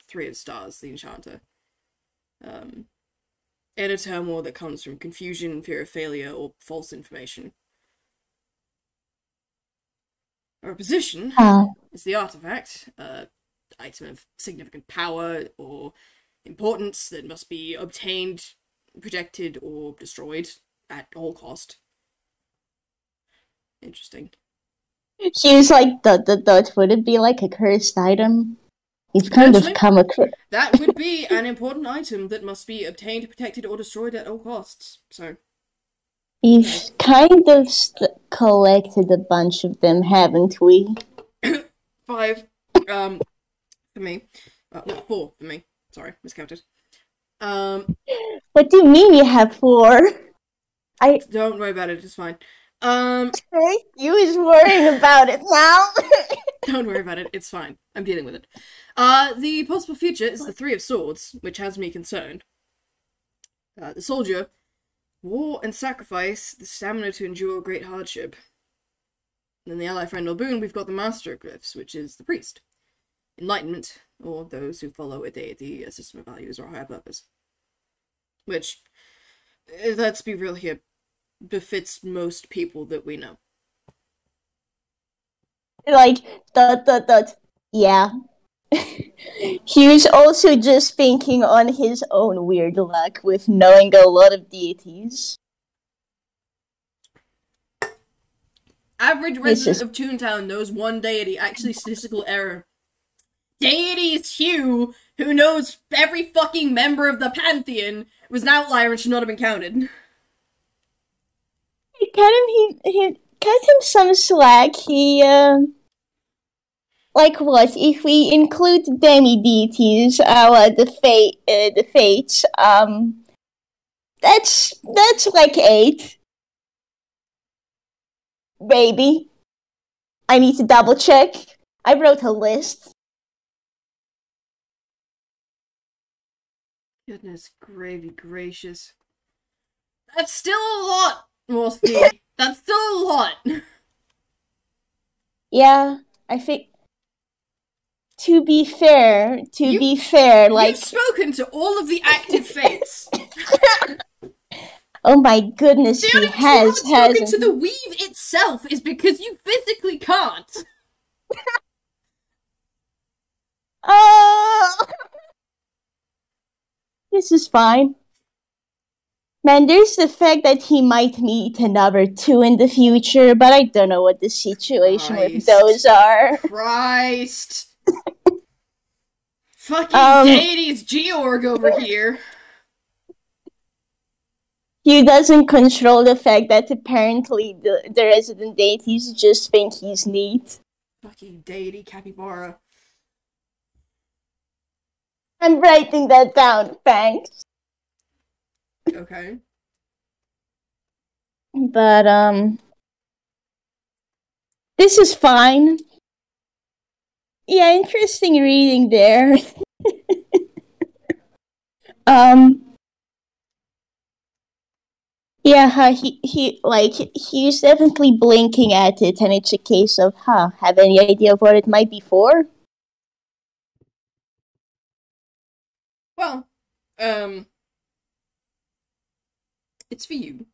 3 of stars, the enchanter. Inner turmoil that comes from confusion, fear of failure, or false information. Our opposition is the artifact, item of significant power or importance that must be obtained, protected, or destroyed at all cost. Interesting. She was like, would it be like a cursed item? You've kind of come across. That would be an important item that must be obtained, protected, or destroyed at all costs. So. We've kind of collected a bunch of them, haven't we? 5. For me. No, 4 for me. Sorry, miscounted. What do you mean you have 4? Don't worry about it, it's fine. You is worrying about it now. Don't worry about it, it's fine. I'm dealing with it. The possible future is the Three of Swords, which has me concerned. The soldier, war and sacrifice, the stamina to endure great hardship. Then the ally friend or boon, we've got the Master of Glyphs, which is the priest. Enlightenment, or those who follow a deity, a system of values, or a higher purpose. Which, let's be real here, befits most people that we know. Like, ... Yeah. Hugh's also just thinking on his own weird luck with knowing a lot of deities. Average resident of Toontown knows one deity, actually statistical error. Deity is Hugh, who knows every fucking member of the Pantheon, was an outlier and should not have been counted. Cut him some slack. He, like what? If we include demi-deities, the fates, that's like 8. Baby. I need to double check. I wrote a list. Goodness gravy gracious. That's still a lot, Morski. That's still a lot. Yeah, I think... To be fair, like... You've spoken to all of the active fates. Oh my goodness, the only he has spoken to the weave itself is because you physically can't. This is fine. Man, there's the fact that he might meet another 2 in the future, but I don't know what the situation with those are. Christ. Fucking deities Georg over here. He doesn't control the fact that apparently the resident deities just think he's neat. Fucking deity capybara. I'm writing that down, thanks. Okay. But, this is fine. Yeah, interesting reading there. Yeah, he's definitely blinking at it, and it's a case of, have any idea of what it might be for? Well, it's for you.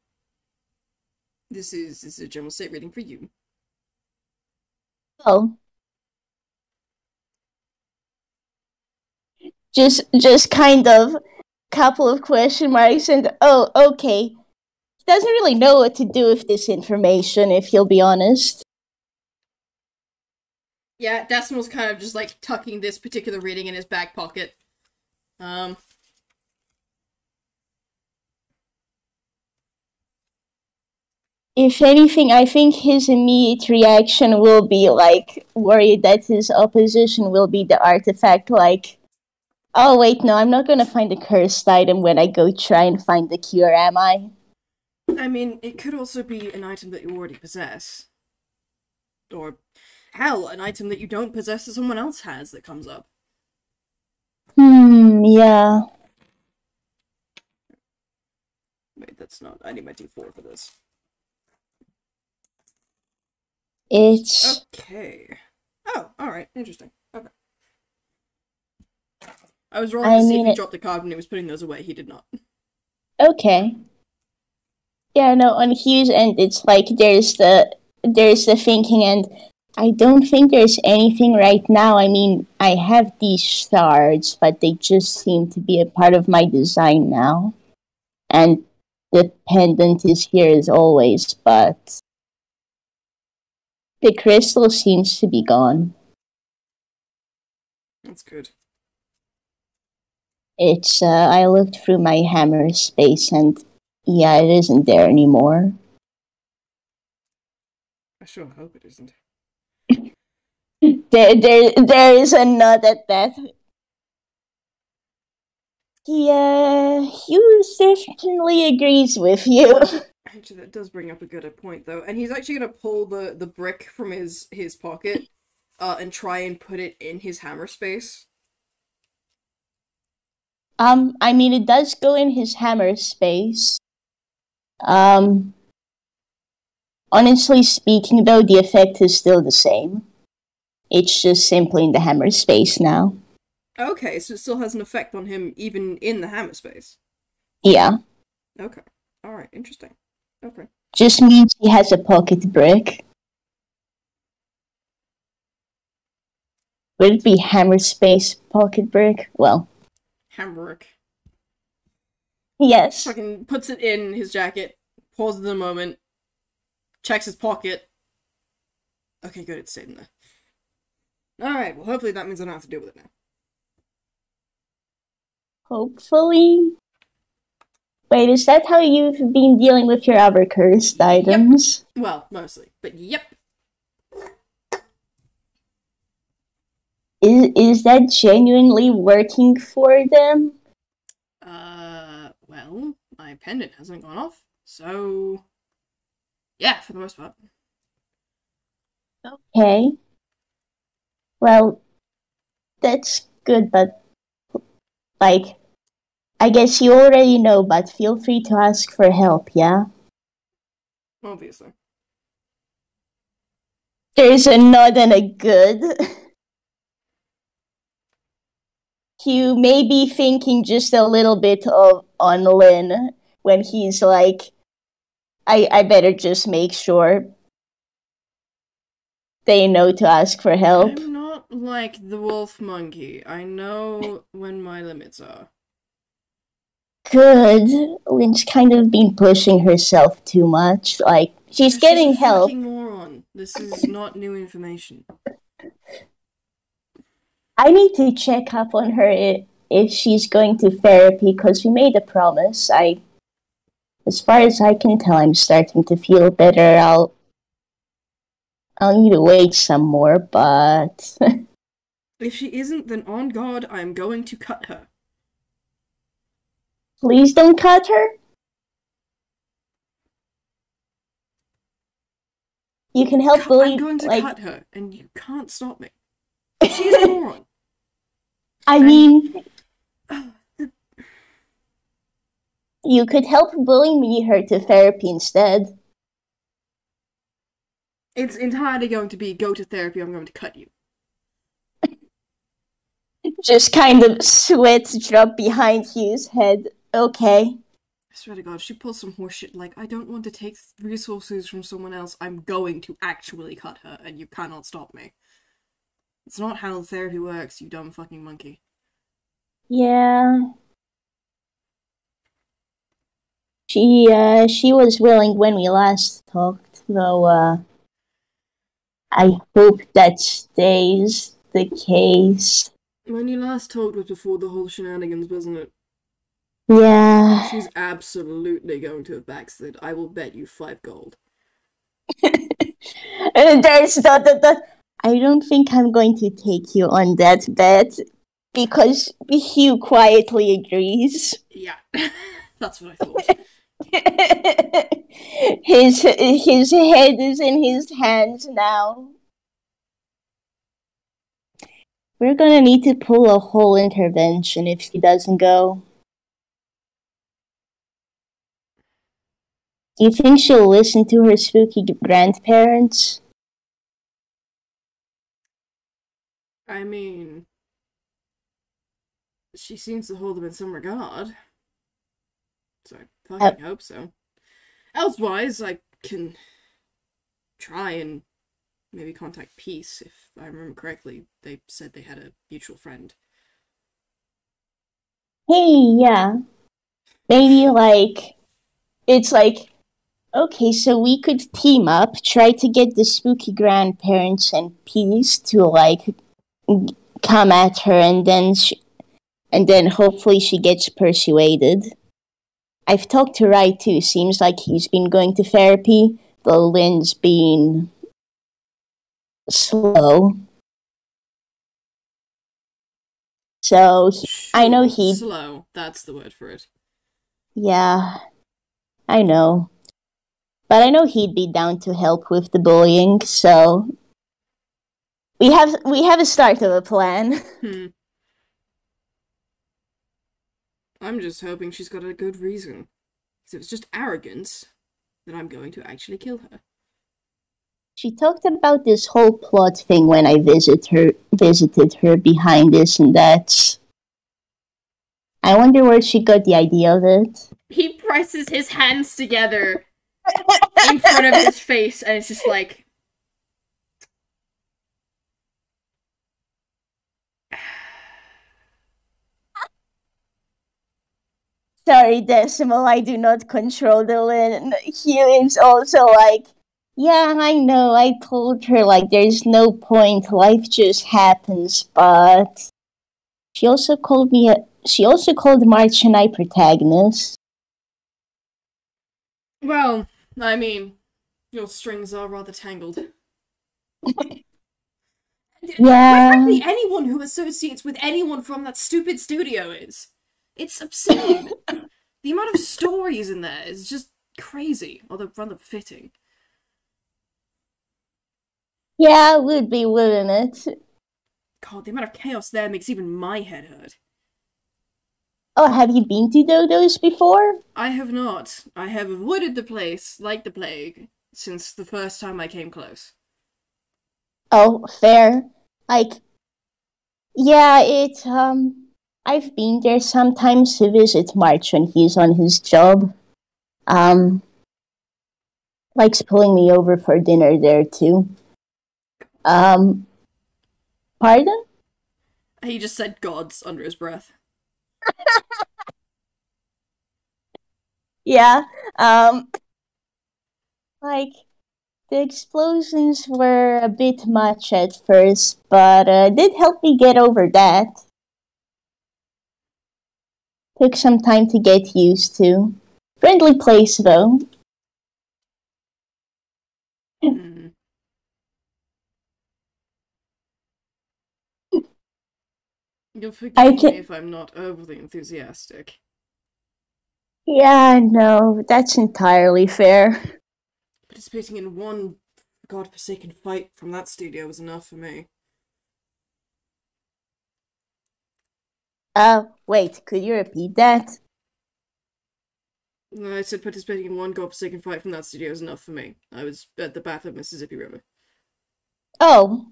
This is a general state reading for you. Oh. Just kind of couple of question marks and, oh, okay. He doesn't really know what to do with this information, if he'll be honest. Yeah, Decimal's kind of just, like, tucking this particular reading in his back pocket. If anything, I think his immediate reaction will be, like, worried that his opposition will be the artifact, like, oh wait, no, I'm not gonna find a cursed item when I go try and find the cure, am I? I mean, it could also be an item that you already possess. Or, hell, an item that you don't possess that someone else has that comes up. Yeah. Wait, that's not... I need my D4 for this. It's... Okay. Oh, alright, interesting. Okay. I was rolling to see if he dropped the card when he was putting those away. He did not. Okay. Yeah, no, on Hugh's end, it's like there's the thinking, and I don't think there's anything right now. I mean, I have these shards, but they just seem to be a part of my design now. And the pendant is here as always, but the crystal seems to be gone. That's good. It's, I looked through my hammer space and, yeah, it isn't there anymore. I sure hope it isn't. There is a nod at that. Yeah, Hugh certainly agrees with you. Actually, that does bring up a good point, though. And he's actually gonna pull the brick from his pocket, and try and put it in his hammer space. I mean, it does go in his hammer space. Um, Honestly speaking, though, the effect is still the same. It's just simply in the hammer space now. Okay, so it still has an effect on him even in the hammer space. Yeah. Okay. Alright, interesting. Okay. Just means he has a pocket brick. Would it be hammer space pocket brick? Well, Hamburg. yes. Fucking puts it in his jacket, pauses a moment, checks his pocket. Okay, good, it's stayed in there. Alright, well, hopefully that means I don't have to deal with it now. Hopefully. Wait, is that how you've been dealing with your other cursed items? Yep. Well, mostly, but yep. Is that genuinely working for them? Well, my pendant hasn't gone off, so... Yeah, for the most part. Okay. Well, that's good, but... Like, I guess you already know, but feel free to ask for help, yeah? Obviously. There's a nod and a good. Hugh may be thinking just a little bit on Lynn when he's like, I better just make sure they know to ask for help. I'm not like the wolf monkey. I know when my limits are. Good. Lynn's kind of been pushing herself too much. Like, she's getting help. She's a fucking moron. This is not new information. I need to check up on her if she's going to therapy, because we made a promise. As far as I can tell, I'm starting to feel better. I'll need to wait some more, but... If she isn't, then on God, I'm going to cut her. Please don't cut her. You can help bully... I'm going to cut her, and you can't stop me. She's a moron. I mean... You could help bully me her to therapy instead. It's entirely going to be, go to therapy, I'm going to cut you. Just kind of sweat drop behind Hugh's head. Okay. I swear to God, she pulls some horseshit like, I don't want to take resources from someone else, I'm going to actually cut her, and you cannot stop me. It's not how therapy works, you dumb fucking monkey. Yeah. She was willing when we last talked, though, I hope that stays the case. When you last talked was before the whole shenanigans, wasn't it? Yeah. She's absolutely going to have backslid. I will bet you 5 gold. There's the... I don't think I'm going to take you on that bet, because Hugh quietly agrees. Yeah, that's what I thought. His head is in his hands now. We're gonna need to pull a whole intervention if he doesn't go. Do you think she'll listen to her spooky grandparents? I mean, she seems to hold them in some regard. So I fucking hope so. Elsewise, I can try and maybe contact Peace. If I remember correctly, they said they had a mutual friend. Hey, yeah. Maybe, like, it's like, okay, so we could team up, try to get the spooky grandparents and Peace to, like, come at her, and then hopefully she gets persuaded. I've talked to Rai too. Seems like he's been going to therapy, though Lynn's been slow. So I know slow. That's the word for it. Yeah, I know. But I know he'd be down to help with the bullying, so we have a start of a plan. I'm just hoping she's got a good reason. Because if it's just arrogance, then I'm going to actually kill her. She talked about this whole plot thing when I visited her behind this and that. I wonder where she got the idea of it. He presses his hands together in front of his face, and it's just like... Sorry, Decimal, I do not control the Lynn. Hugh is also like, yeah, I know, I told her, like, there's no point, life just happens, but... She also called March and I protagonists. Well, I mean, your strings are rather tangled. Yeah. Quite frankly, anyone who associates with anyone from that stupid studio is. It's obscene. The amount of stories in there is just crazy, although rather fitting. Yeah, it would be, wouldn't it? God, the amount of chaos there makes even my head hurt. Oh, have you been to Dodo's before? I have not. I have avoided the place like the plague since the first time I came close. Oh, fair. Like, yeah, I've been there sometimes to visit March when he's on his job. Likes pulling me over for dinner there too. Pardon? He just said gods under his breath. Yeah, like, the explosions were a bit much at first, but did help me get over that. Took some time to get used to. Friendly place, though. You'll forgive me if I'm not overly enthusiastic. Yeah, no, that's entirely fair. Participating in one godforsaken fight from that studio was enough for me. Wait, could you repeat that? I said participating in one godforsaken fight from that studio was enough for me. I was at the Bath of Mississippi River. Oh.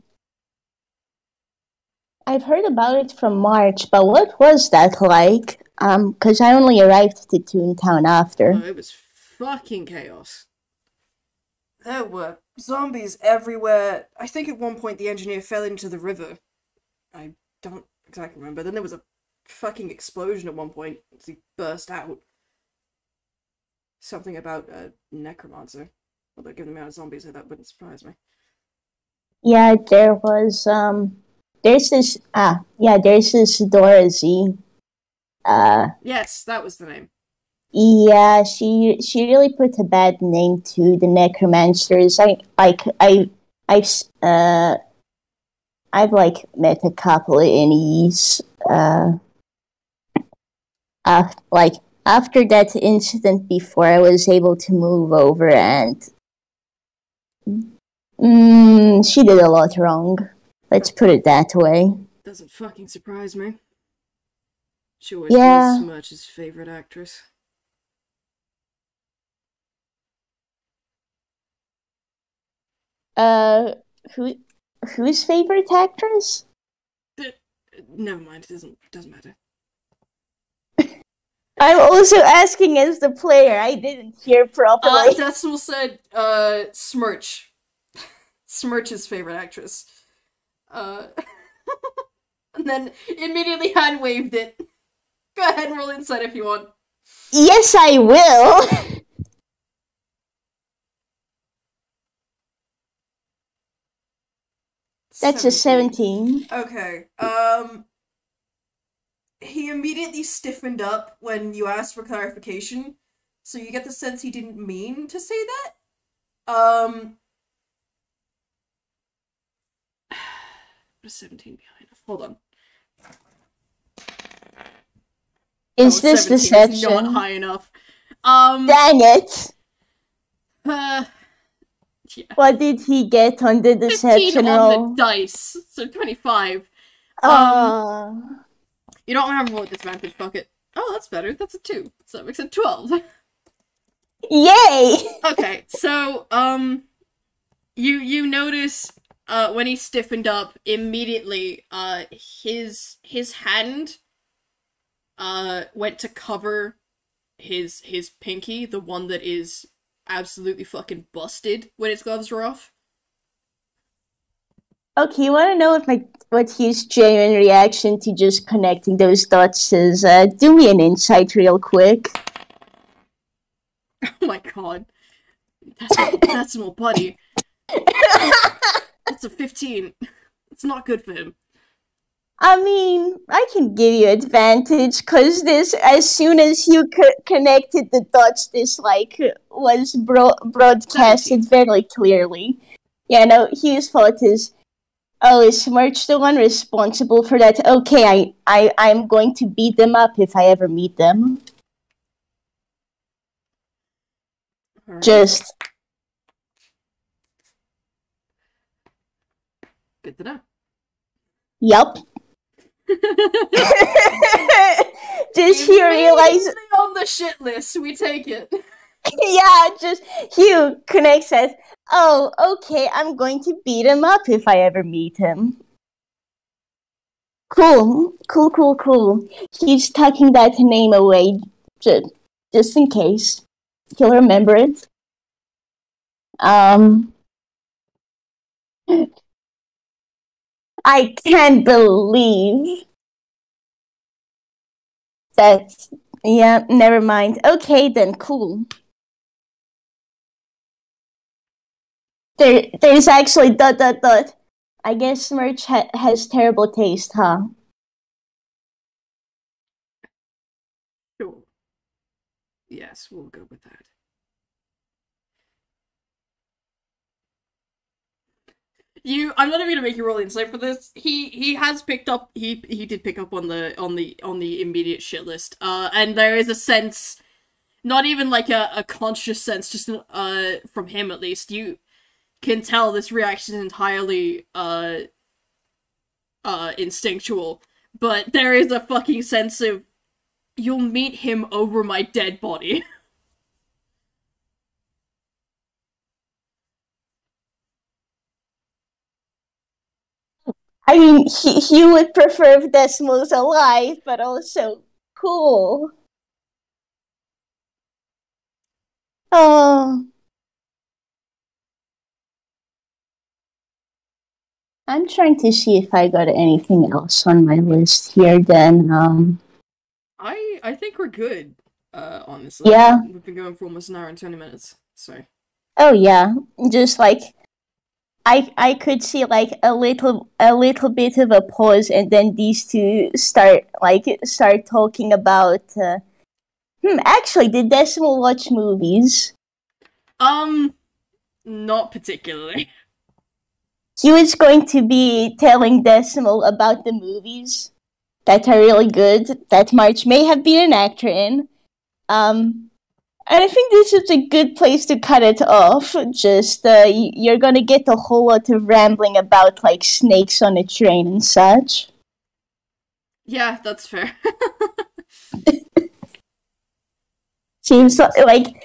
I've heard about it from March, but what was that like? Because I only arrived to Toontown after. Oh, it was fucking chaos. There were zombies everywhere. I think at one point the engineer fell into the river. I don't exactly remember. Then there was a fucking explosion at one point as he burst out. Something about a necromancer. Although given the amount of zombies, that wouldn't surprise me. Yeah, there was, there's this Dora Z. Yes, that was the name. Yeah, she really put a bad name to the necromancers. I've like met a couple of innies. After that incident before, I was able to move over, and she did a lot wrong. Let's put it that way. Doesn't fucking surprise me. She always was Smirch's favorite actress. Whose favorite actress? Never mind, it doesn't matter. I'm also asking as the player. I didn't hear properly. Decimal said, Smirch. Smirch's favorite actress. And then immediately hand waved it. Go ahead and roll insight if you want. Yes, I will. That's 17. A 17. Okay. He immediately stiffened up when you asked for clarification, so you get the sense he didn't mean to say that. What is 17 behind? Hold on. Is this deception? Not high enough. Dang it! Yeah. What did he get on the 15 deception on roll? the dice, so 25. Oh. You don't remember what disadvantage, fuck it. Oh, that's better. That's a 2. So that makes it 12. Yay! Okay, so, you notice, when he stiffened up, immediately, his hand, went to cover his pinky, the one that is absolutely fucking busted when his gloves were off. Okay, you want to know what his genuine reaction to just connecting those dots is? Do me an insight real quick. Oh my god. Decimal buddy. That's a 15. It's not good for him. I mean, I can give you advantage, because this, as soon as you connected the dots, this, was broadcasted very clearly. Yeah, no, Hugh's fault is, oh, is Smirch the one responsible for that? Okay, I'm going to beat them up if I ever meet them. Right. Just... Good to know. Yup. Just Hugh realize on the shit list, we take it. Yeah, just Hugh connects says, oh, okay, I'm going to beat him up if I ever meet him. Cool. He's tucking that name away just in case. He'll remember it. I can't believe that. Yeah, never mind. Okay, then, cool. There's actually ... I guess Smirch has terrible taste, huh? Sure. Yes, we'll go with that. I'm not even gonna make you roll insight for this. He has picked up. He did pick up on the immediate shit list. And there is a sense, not even like a conscious sense, just from him at least. You can tell this reaction is entirely instinctual, but there is a fucking sense of, you'll meet him over my dead body. I mean, he would prefer if Decimal's alive, but also cool. Oh. I'm trying to see if I got anything else on my list here then. I think we're good, honestly. Yeah. We've been going for almost an hour and 20 minutes, so. Oh yeah, just I could see a little bit of a pause, and then these two start talking about actually, did Decimal watch movies? Not particularly. He was going to be telling Decimal about the movies that are really good, that March may have been an actor in. And I think this is a good place to cut it off. Just, you're gonna get a whole lot of rambling about, snakes on a train and such. Yeah, that's fair. Seems like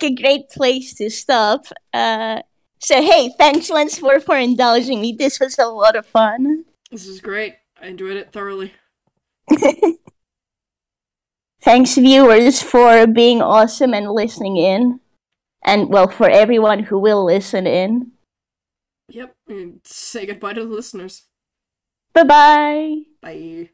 a great place to stop. So hey, thanks once more for indulging me. This was a lot of fun. This is great. I enjoyed it thoroughly. Thanks, viewers, for being awesome and listening in. And, well, for everyone who will listen in. Yep, and say goodbye to the listeners. Bye-bye. Bye.